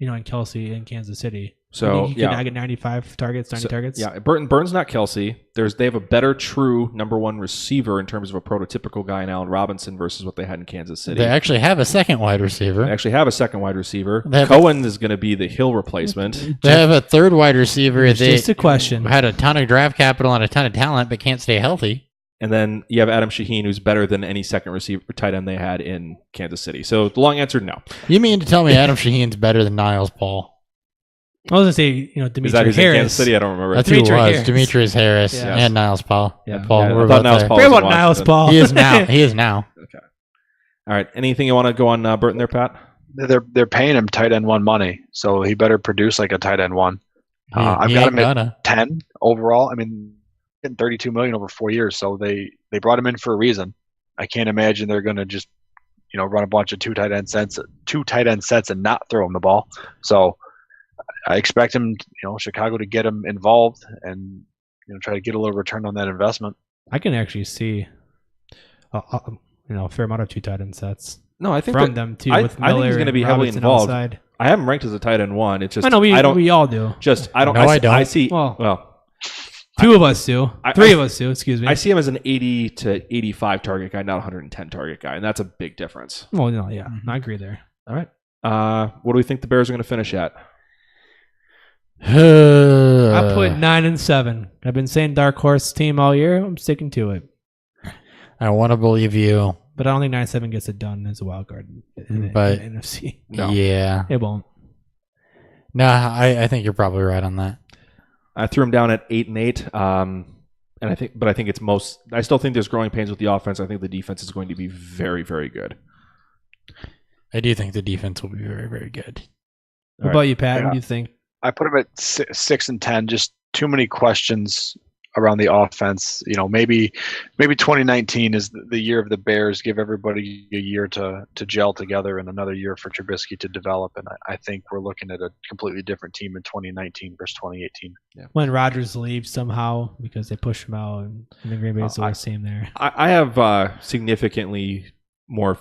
in Kelce in Kansas City. So he could get 95 targets, 90 targets. Yeah, Burton's not Kelsey. They have a better true number 1 receiver in terms of a prototypical guy in Allen Robinson versus what they had in Kansas City. They actually have a second wide receiver. They actually have a second wide receiver. They have Cohen is going to be the Hill replacement. They have a third wide receiver. It's They just a question. had a ton of draft capital and a ton of talent, but can't stay healthy. And then you have Adam Shaheen, who's better than any second receiver tight end they had in Kansas City. So the long answer, no. You mean to tell me Adam Shaheen's better than Niles Paul? I was going to say, Is that Demetrius who's in Harris. Kansas City? I don't remember. That's who it Demetrius was. Harris. Demetrius Harris Yeah. and Niles Paul. Yeah. Paul. Yeah, We're I thought both Niles there. Paul Forget was about in Niles Washington. Paul. He is now. He is now. All right. Anything you want to go on Burton there, Pat? They're paying him tight end 1 money, so he better produce like a tight end 1. I've He got ain't him at gonna. 10 overall. I mean, getting $32 million over 4 years, so they brought him in for a reason. I can't imagine they're going to just run a bunch of two tight end sets and not throw him the ball. So I expect him, Chicago to get him involved and try to get a little return on that investment. I can actually see, a fair amount of 2 tight end sets. No, I think from them too. I With think he's going to be heavily involved. Outside. I have him ranked as a tight end 1. It's just I know we all do. I don't. No, I don't. I see. Well, 2 of us do. 3 of us do. Excuse me. I see him as an 80 to 85 target guy, not 110 target guy, and that's a big difference. Well, no, yeah, I agree there. All right. What do we think the Bears are going to finish at? I put 9-7. I've been saying dark horse team all year. I'm sticking to it. I want to believe you, but I don't think 9-7 gets it done as a wild card in NFC. No. Yeah, it won't. Nah, I think you're probably right on that. I threw him down at 8-8, and I think it's most. I still think there's growing pains with the offense. I think the defense is going to be very, very good. I do think the defense will be very, very good. What about you, Pat? What do you think? I put him at 6 and 10. Just too many questions around the offense. Maybe 2019 is the year of the Bears. Give everybody a year to gel together, and another year for Trubisky to develop. And I think we're looking at a completely different team in 2019 versus 2018. Yeah. When Rodgers leaves somehow because they push him out, and the Green Bay's the worst team there. I have significantly more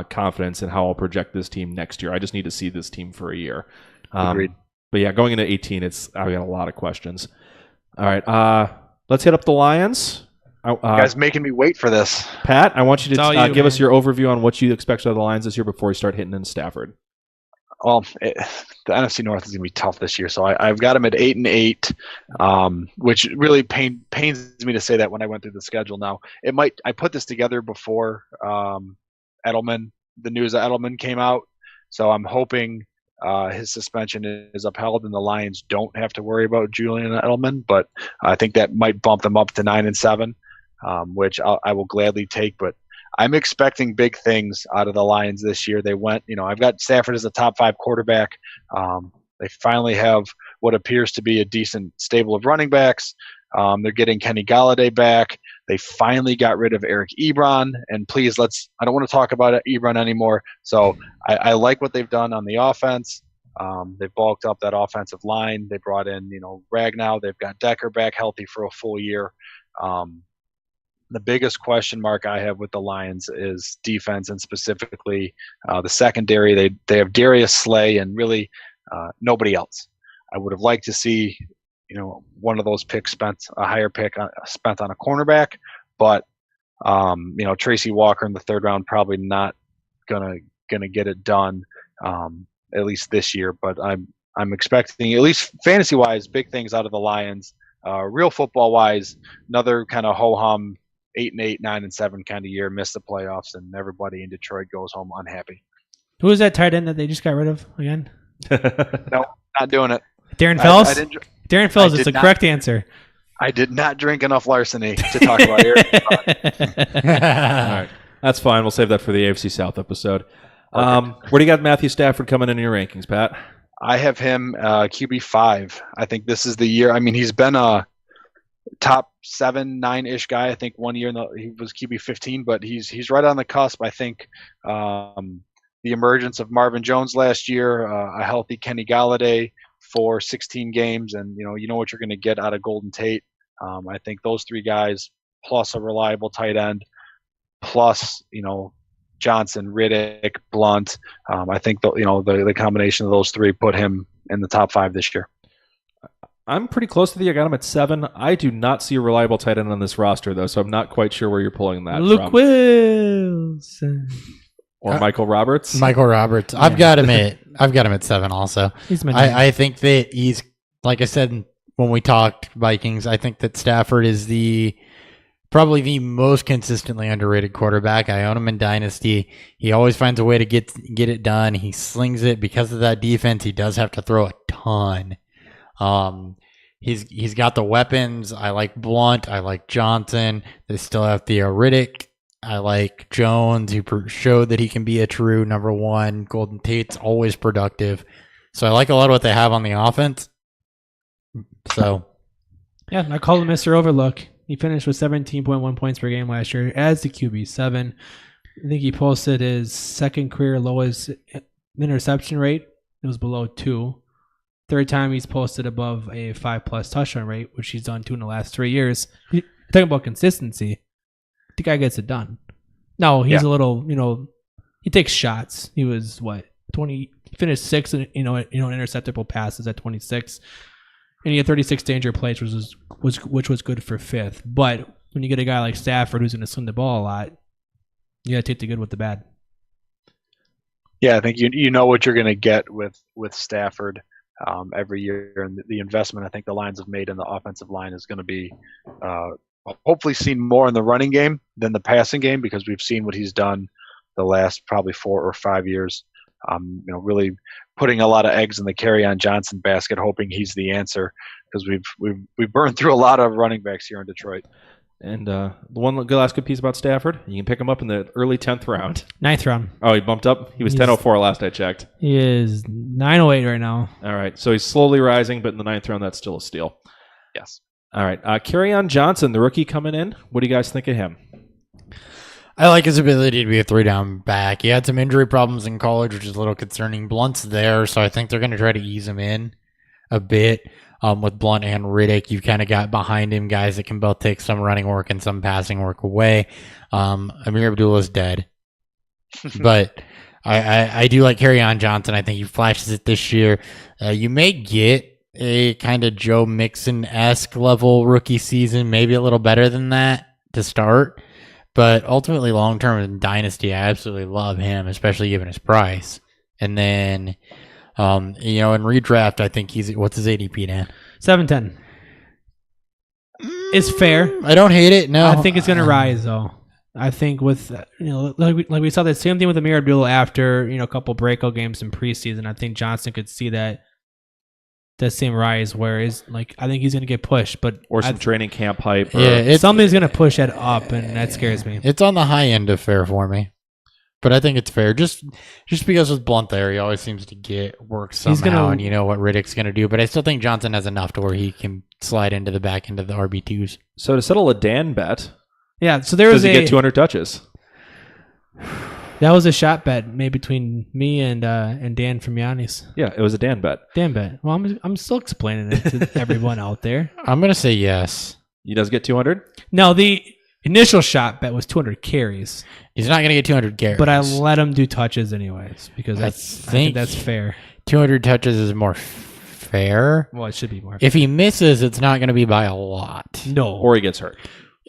confidence in how I'll project this team next year. I just need to see this team for a year. Agreed. But yeah, going into 18, I've got a lot of questions. All right, let's hit up the Lions. You guys making me wait for this. Pat, I want you to give us your overview on what you expect out of the Lions this year before we start hitting in Stafford. Well, the NFC North is going to be tough this year, so I've got them at 8-8, which really pains me to say that when I went through the schedule. Now, I put this together before Edelman. The news of Edelman came out, so I'm hoping his suspension is upheld and the Lions don't have to worry about Julian Edelman. But I think that might bump them up to 9-7, which I will gladly take. But I'm expecting big things out of the Lions this year. They went, I've got Stafford as a top 5 quarterback. They finally have what appears to be a decent stable of running backs. They're getting Kenny Galladay back. They finally got rid of Eric Ebron. And please, I don't want to talk about Ebron anymore. So I like what they've done on the offense. They've bulked up that offensive line. They brought in, Ragnow. They've got Decker back healthy for a full year. The biggest question mark I have with the Lions is defense, and specifically the secondary. They have Darius Slay and really nobody else. I would have liked to see, one of those picks a higher pick spent on a cornerback, but Tracy Walker in the 3rd round probably not gonna get it done, at least this year. But I'm expecting, at least fantasy wise, big things out of the Lions. Real football wise, another kind of ho hum 8-8, 9-7 kind of year, miss the playoffs, and everybody in Detroit goes home unhappy. Who was that tight end that they just got rid of again? No, not doing it. Darren Fells? Darren Fells is the correct answer. I did not drink enough larceny to talk about Eric. All right. That's fine. We'll save that for the AFC South episode. Where do you got Matthew Stafford coming in your rankings, Pat? I have him QB 5. I think this is the year. I mean, he's been a top 7, 9-ish guy. I think one year he was QB 15, but he's right on the cusp. I think the emergence of Marvin Jones last year, a healthy Kenny Galladay for 16 games, and you know what you're going to get out of Golden Tate. I think those 3 guys plus a reliable tight end, plus Johnson, Riddick, Blunt. I think the combination of those 3 put him in the top 5 this year. I'm pretty close to I got him at 7. I do not see a reliable tight end on this roster, though, so I'm not quite sure where you're pulling that Luke from. Wilson. Or Michael Roberts. Michael Roberts. Yeah. I've got him at 7 also. I think that he's, like I said when we talked Vikings, I think that Stafford is probably the most consistently underrated quarterback. I own him in Dynasty. He always finds a way to get it done. He slings it. Because of that defense, he does have to throw a ton. He's got the weapons. I like Blunt. I like Johnson. They still have Theo Riddick. I like Jones, who showed that he can be a true number 1. Golden Tate's always productive. So I like a lot of what they have on the offense. So, yeah, I call him Mr. Overlook. He finished with 17.1 points per game last year as the QB7. I think he posted his 2nd career lowest interception rate. It was below 2. Third time he's posted above a 5+ touchdown rate, which he's done 2 in the last 3 years. You're talking about consistency. The guy gets it done. No, he's a little, he takes shots. He was 20, finished 6th in, interceptable passes at 26. And he had 36 danger plays, which was good for 5th. But when you get a guy like Stafford who's going to sling the ball a lot, you got to take the good with the bad. Yeah, I think you know what you're going to get with Stafford every year, and the investment I think the Lions have made in the offensive line is going to be hopefully seen more in the running game than the passing game, because we've seen what he's done the last probably 4 or 5 years. Really putting a lot of eggs in the Kerryon Johnson basket, hoping he's the answer, because we've burned through a lot of running backs here in Detroit. And the last good piece about Stafford, you can pick him up in the early 10th round. 9th round. Oh, he bumped up? He was 10.04 last I checked. He is 9.08 right now. All right, so he's slowly rising, but in the 9th round, that's still a steal. Yes. All right, Kerryon Johnson, the rookie coming in. What do you guys think of him? I like his ability to be a 3-down back. He had some injury problems in college, which is a little concerning. Blunt's there, so I think they're going to try to ease him in a bit. With Blunt and Riddick, you've kind of got behind him guys that can both take some running work and some passing work away. Amir Abdullah's dead. But I do like Kerryon Johnson. I think he flashes it this year. You may get a kind of Joe Mixon-esque level rookie season, maybe a little better than that to start. But ultimately, long-term in Dynasty, I absolutely love him, especially given his price. And then, in redraft, I think what's his ADP, Dan? 710. It's fair. I don't hate it. No, I think it's going to rise, though. I think with, like we saw the same thing with Amir Abdullah after, a couple breakout games in preseason. I think Johnson could see that same rise where I think he's going to get pushed, but some training camp hype. Somebody's going to push that up, and that scares me. It's on the high end of fair for me, but I think it's fair just because with Blunt there, he always seems to get work somehow, and you know what Riddick's going to do. But I still think Johnson has enough to where he can slide into the back end of the RB2s. So to settle a Dan bet, so there was does he get 200 touches? That was a shot bet made between me and Dan from Yanni's. Yeah, it was a Dan bet. Dan bet. Well, I'm still explaining it to everyone out there. I'm going to say yes. He does get 200? No, the initial shot bet was 200 carries. He's not going to get 200 carries. But I let him do touches anyways because I think that's fair. 200 touches is more fair. Well, it should be more fair. If he misses, it's not going to be by a lot. No. Or he gets hurt.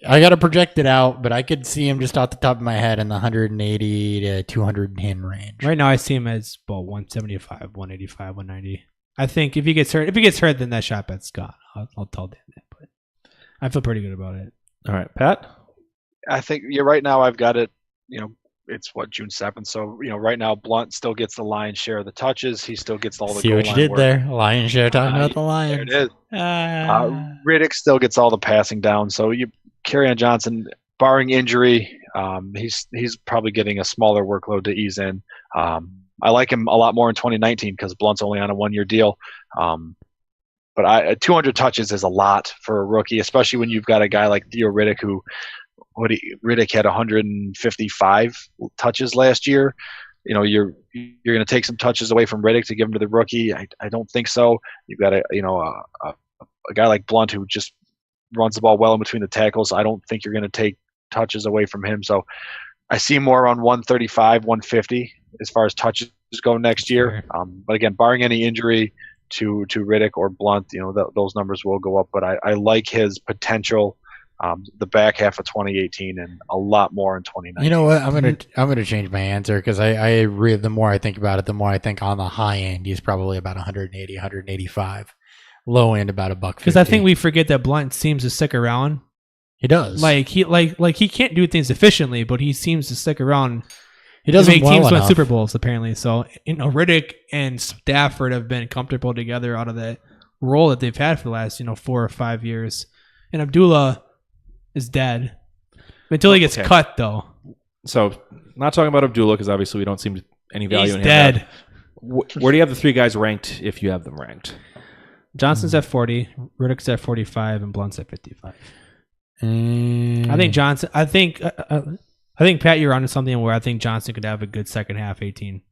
I got to project it out, but I could see him just off the top of my head in the 180 to 210 range. Right now, I see him as about 175, 185, 190. I think if he gets hurt, then that shot bet's gone. I'll tell Dan that, but I feel pretty good about it. All right, Pat? I think right now I've got it, it's June 7th. So, right now Blunt still gets the lion's share of the touches. He still gets all the See goal what you line did work. there. Lion's share talking about the Lions. There it is. Riddick still gets all the passing down. So Kerryon Johnson, barring injury, he's probably getting a smaller workload to ease in. I like him a lot more in 2019 because Blunt's only on a 1-year deal. But 200 touches is a lot for a rookie, especially when you've got a guy like Theo Riddick who Riddick had 155 touches last year. You're going to take some touches away from Riddick to give him to the rookie. I don't think so. You've got a guy like Blunt who just runs the ball well in between the tackles. I don't think you're going to take touches away from him. So I see more around 135, 150 as far as touches go next year. But again, barring any injury to Riddick or Blunt, those numbers will go up. But I like his potential. The back half of 2018 and a lot more in 2019. You know what? I'm gonna change my answer because I the more I think about it, the more I think on the high end he's probably about 180, 185. Low end about $1.50. Because I think we forget that Blunt seems to stick around. He does. He can't do things efficiently, but he seems to stick around. He doesn't make well teams win enough. Super Bowls apparently. So Riddick and Stafford have been comfortable together out of the role that they've had for the last 4 or 5 years, and Abdullah is dead until he gets cut though. So not talking about Abdullah because obviously we don't see any value in him. He's dead. Where do you have the 3 guys ranked if you have them ranked? Johnson's at 40, Riddick's at 45, and Blunt's at 55. I think Johnson. I think Pat, you're onto something where I think Johnson could have a good second half 18.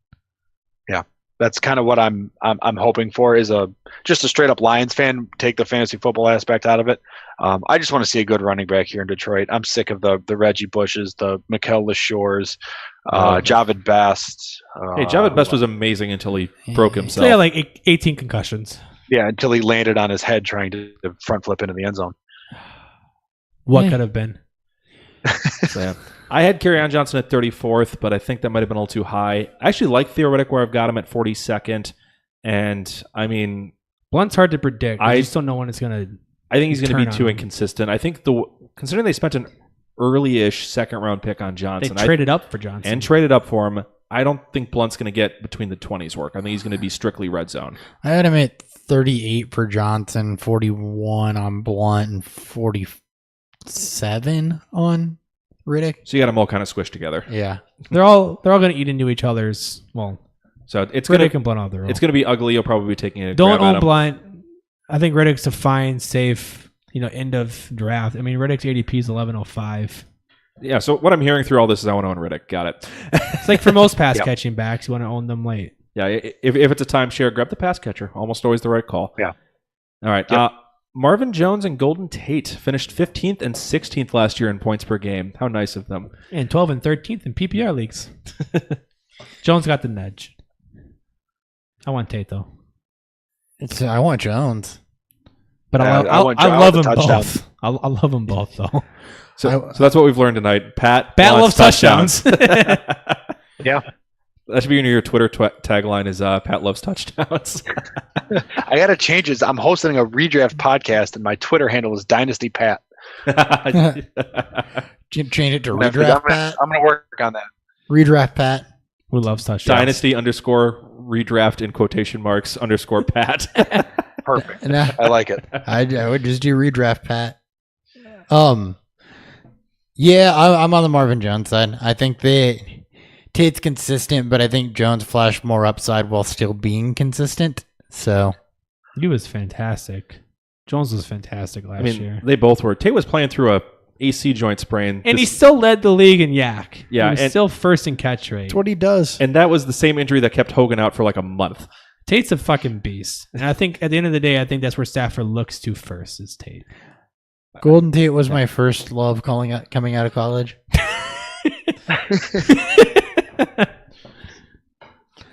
Yeah, That's kind of what I'm hoping for, is just a straight up Lions fan. Take the fantasy football aspect out of it. I just want to see a good running back here in Detroit. I'm sick of the Reggie Bushes, the Mikel Leshores, Javid Best. Hey, Javid Best was amazing until he broke himself. So yeah, like 18 concussions. Yeah, until he landed on his head trying to front flip into the end zone. What could have been? So, yeah. I had Kerryon Johnson at 34th, but I think that might have been a little too high. I actually like Theoretic where I've got him at 42nd. And, I mean... Blunt's hard to predict. I just don't know when it's going to... I think he's going to be too inconsistent. I think considering they spent an early-ish second-round pick on Johnson... They traded up for Johnson. And traded up for him. I don't think Blunt's going to get between the 20s work. I think he's going to be strictly red zone. I had him at 38 for Johnson, 41 on Blunt, and 47 on Riddick. So you got them all kind of squished together. Yeah. They're all going to eat into each other's... Well, so it's Riddick and Blunt on their own. It's going to be ugly. You'll probably be taking it. Don't own Blunt. I think Riddick's a fine, safe, end of draft. I mean, Riddick's ADP is 1105. Yeah, so what I'm hearing through all this is I want to own Riddick. Got it. It's like for most pass catching backs, you want to own them late. Yeah, if it's a timeshare, grab the pass catcher. Almost always the right call. Yeah. All right. Yep. Marvin Jones and Golden Tate finished 15th and 16th last year in points per game. How nice of them. And 12th and 13th in PPR leagues. Jones got the nudge. I want Tate, though. I want Jones. But I love them both. I love them both, though. So that's what we've learned tonight. Pat loves touchdowns. Yeah. That should be your Twitter tagline is Pat loves touchdowns. I got to change this. I'm hosting a redraft podcast, and my Twitter handle is Dynasty Pat. Change it to Redraft Pat. I'm going to work on that. Redraft Pat. Who loves touchdowns? Dynasty _redraft in quotation marks _ Pat. Perfect. I like it. I would just do Redraft Pat. Yeah, I'm on the Marvin Jones side. I think Tate's consistent, but I think Jones flashed more upside while still being consistent. So he was fantastic. Jones was fantastic last year. They both were. Tate was playing through a AC joint sprain. And he still led the league in yak. Yeah. He was still first in catch rate. That's what he does. And that was the same injury that kept Hogan out for like a month. Tate's a fucking beast. And I think at the end of the day, I think that's where Stafford looks to first is Tate. Golden Tate was my first love coming out of college.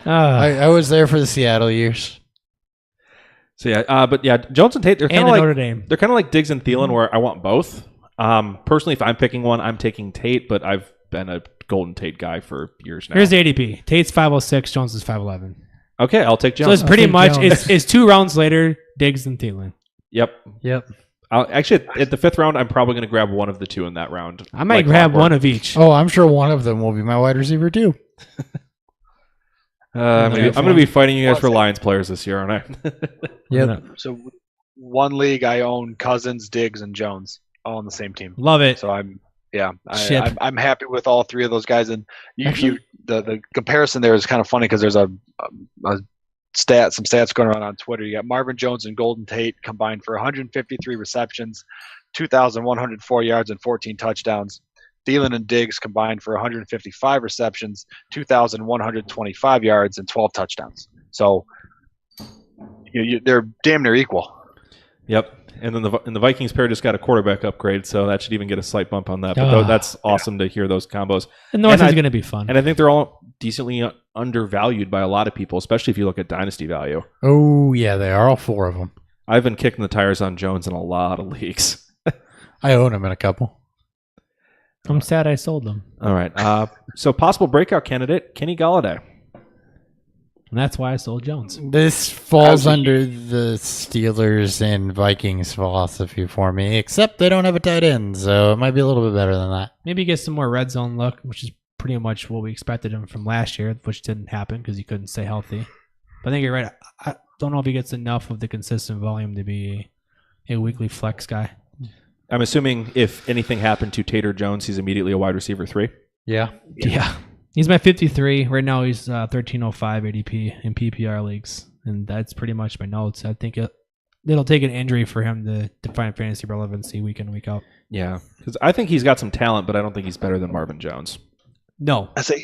I was there for the Seattle years. So yeah, but yeah, Jones and Tate, they're kind of like Notre Dame. They're kind of like Diggs and Thielen, where I want both. Personally, if I'm picking one, I'm taking Tate, but I've been a Golden Tate guy for years now. Here's the ADP. Tate's 506, Jones is 511. Okay, I'll take Jones. So it's pretty much it's 2 rounds later, Diggs and Thielen. Yep. Actually, at the 5th round, I'm probably going to grab one of the two in that round. I might grab one of each. Oh, I'm sure one of them will be my wide receiver too. I'm going to be fighting you guys for Lions players this year, aren't I? Yep. So one league, I own Cousins, Diggs, and Jones all on the same team. Love it. So I'm happy with all three of those guys. And the comparison there is kind of funny because there's some stats going around on Twitter. You got Marvin Jones and Golden Tate combined for 153 receptions, 2,104 yards, and 14 touchdowns. Thielen and Diggs combined for 155 receptions, 2,125 yards, and 12 touchdowns. So they're damn near equal. Yep. And then the Vikings pair just got a quarterback upgrade, so that should even get a slight bump on that. But that's awesome to hear those combos. The North is going to be fun. And I think they're all decently undervalued by a lot of people, especially if you look at dynasty value. Oh, yeah, they are, all 4 of them. I've been kicking the tires on Jones in a lot of leagues. I own him in a couple. I'm sad I sold them. All right. So possible breakout candidate, Kenny Golladay. And that's why I sold Jones. This falls under the Steelers and Vikings philosophy for me, except they don't have a tight end, so it might be a little bit better than that. Maybe get some more red zone luck, which is pretty much what we expected him from last year, which didn't happen because he couldn't stay healthy. But I think you're right. I don't know if he gets enough of the consistent volume to be a weekly flex guy. I'm assuming if anything happened to Tater Jones, he's immediately a wide receiver 3. Yeah. He's my 53. Right now he's 1305 ADP in PPR leagues. And that's pretty much my notes. I think it'll take an injury for him to find fantasy relevancy week in, week out. Yeah. Because I think he's got some talent, but I don't think he's better than Marvin Jones. No. I say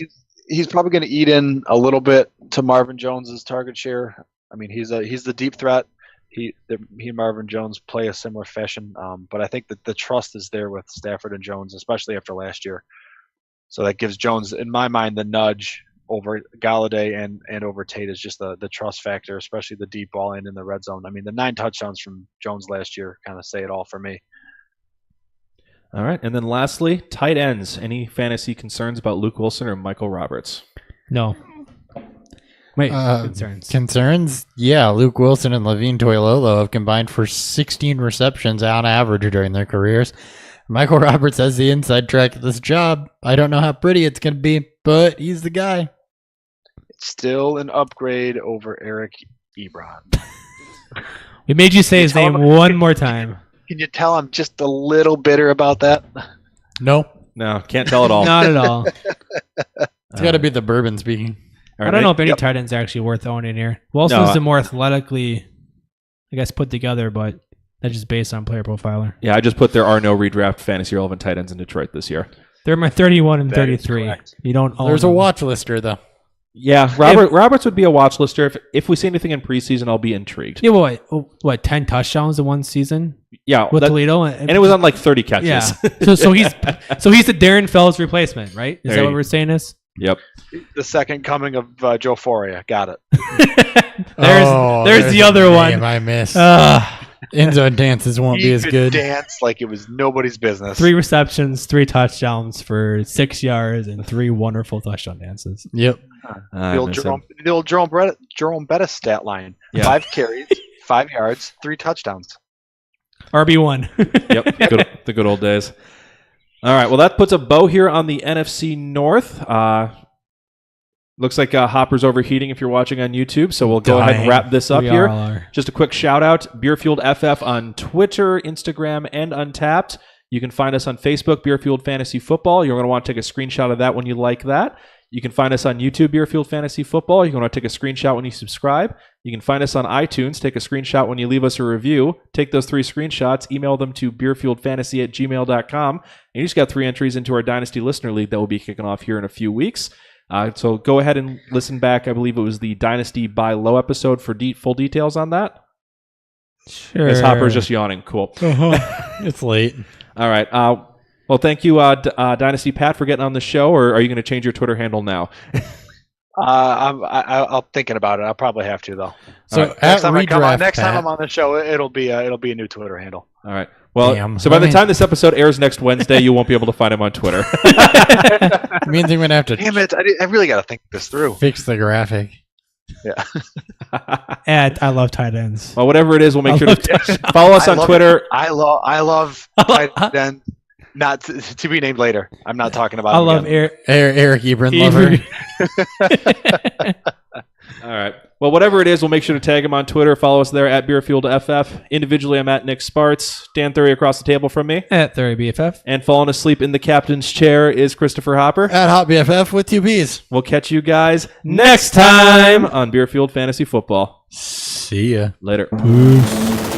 he's probably going to eat in a little bit to Marvin Jones's target share. I mean, he's the deep threat. He and Marvin Jones play a similar fashion, but I think that the trust is there with Stafford and Jones, especially after last year. So that gives Jones, in my mind, the nudge over Galladay and over Tate is just the trust factor, especially the deep ball and in the red zone. I mean, the 9 touchdowns from Jones last year kind of say it all for me. All right, and then lastly, tight ends. Any fantasy concerns about Luke Wilson or Michael Roberts? No. Wait, concerns. Concerns? Yeah, Luke Wilson and Levine Toilolo have combined for 16 receptions on average during their careers. Michael Roberts has the inside track to this job. I don't know how pretty it's going to be, but he's the guy. It's still an upgrade over Eric Ebron. We made you say his name one more time. Can you tell I'm just a little bitter about that? No, can't tell at all. Not at all. It's got to be the bourbon speaking. I don't know if any tight ends are actually worth owning here. Wilson's the more athletically, I guess, put together, but that's just based on player profiler. Yeah, I just put there are no redraft fantasy relevant tight ends in Detroit this year. They're my 31 and 33. You don't own There's them. a watch lister, though. Yeah, Roberts would be a watch lister. If we see anything in preseason, I'll be intrigued. Yeah, what 10 touchdowns in one season? Yeah, with Toledo, and it was on like 30 catches. Yeah, so he's the Darren Fells replacement, right? Is that what we're saying? Is Yep. The second coming of Joe Foria. Got it. there's the other one. I miss. End zone dances won't be as good. Dance like it was nobody's business. 3 receptions, 3 touchdowns for 6 yards, and 3 wonderful touchdown dances. Yep. The old Jerome Bettis stat line: 5 carries, 5 yards, 3 touchdowns. RB1. Yep, the good old days. All right, well, that puts a bow here on the NFC North. Looks like Hopper's overheating if you're watching on YouTube, so we'll go ahead and wrap this up here. Just a quick shout-out, Beerfield FF on Twitter, Instagram, and Untapped. You can find us on Facebook, Beerfield Fantasy Football. You're going to want to take a screenshot of that when you like that. You can find us on YouTube, Beerfield Fantasy Football. You're going to take a screenshot when you subscribe. You can find us on iTunes. Take a screenshot when you leave us a review. Take those 3 screenshots, email them to beerfieldfantasy@gmail.com. And you just got 3 entries into our Dynasty Listener League that will be kicking off here in a few weeks. So go ahead and listen back. I believe it was the Dynasty Buy Low episode for full details on that. Sure. As Hopper's just yawning. Cool. It's late. All right. Well, thank you, Dynasty Pat, for getting on the show, or are you going to change your Twitter handle now? I'm thinking about it. I'll probably have to, though. So right. Next time I'm on the show, it'll be a new Twitter handle. All right. Well, Damn. by the time this episode airs next Wednesday, you won't be able to find him on Twitter. I mean, they're going to have to Damn it! I really got to think this through. fix the graphic. Yeah. And I love tight ends. Well, whatever it is, we'll make sure to follow us on Twitter. I love tight end. Not to be named later. I'm not talking about. I love Eric Ebron lover. All right. Well, whatever it is, we'll make sure to tag him on Twitter. Follow us there at BeerfieldFF. Individually, I'm at Nick Sparts. Dan Thury across the table from me. At Thury BFF. And falling asleep in the captain's chair is Christopher Hopper. At Hot BFF with 2 B's. We'll catch you guys next time on Beerfield Fantasy Football. See ya. Later. Peace.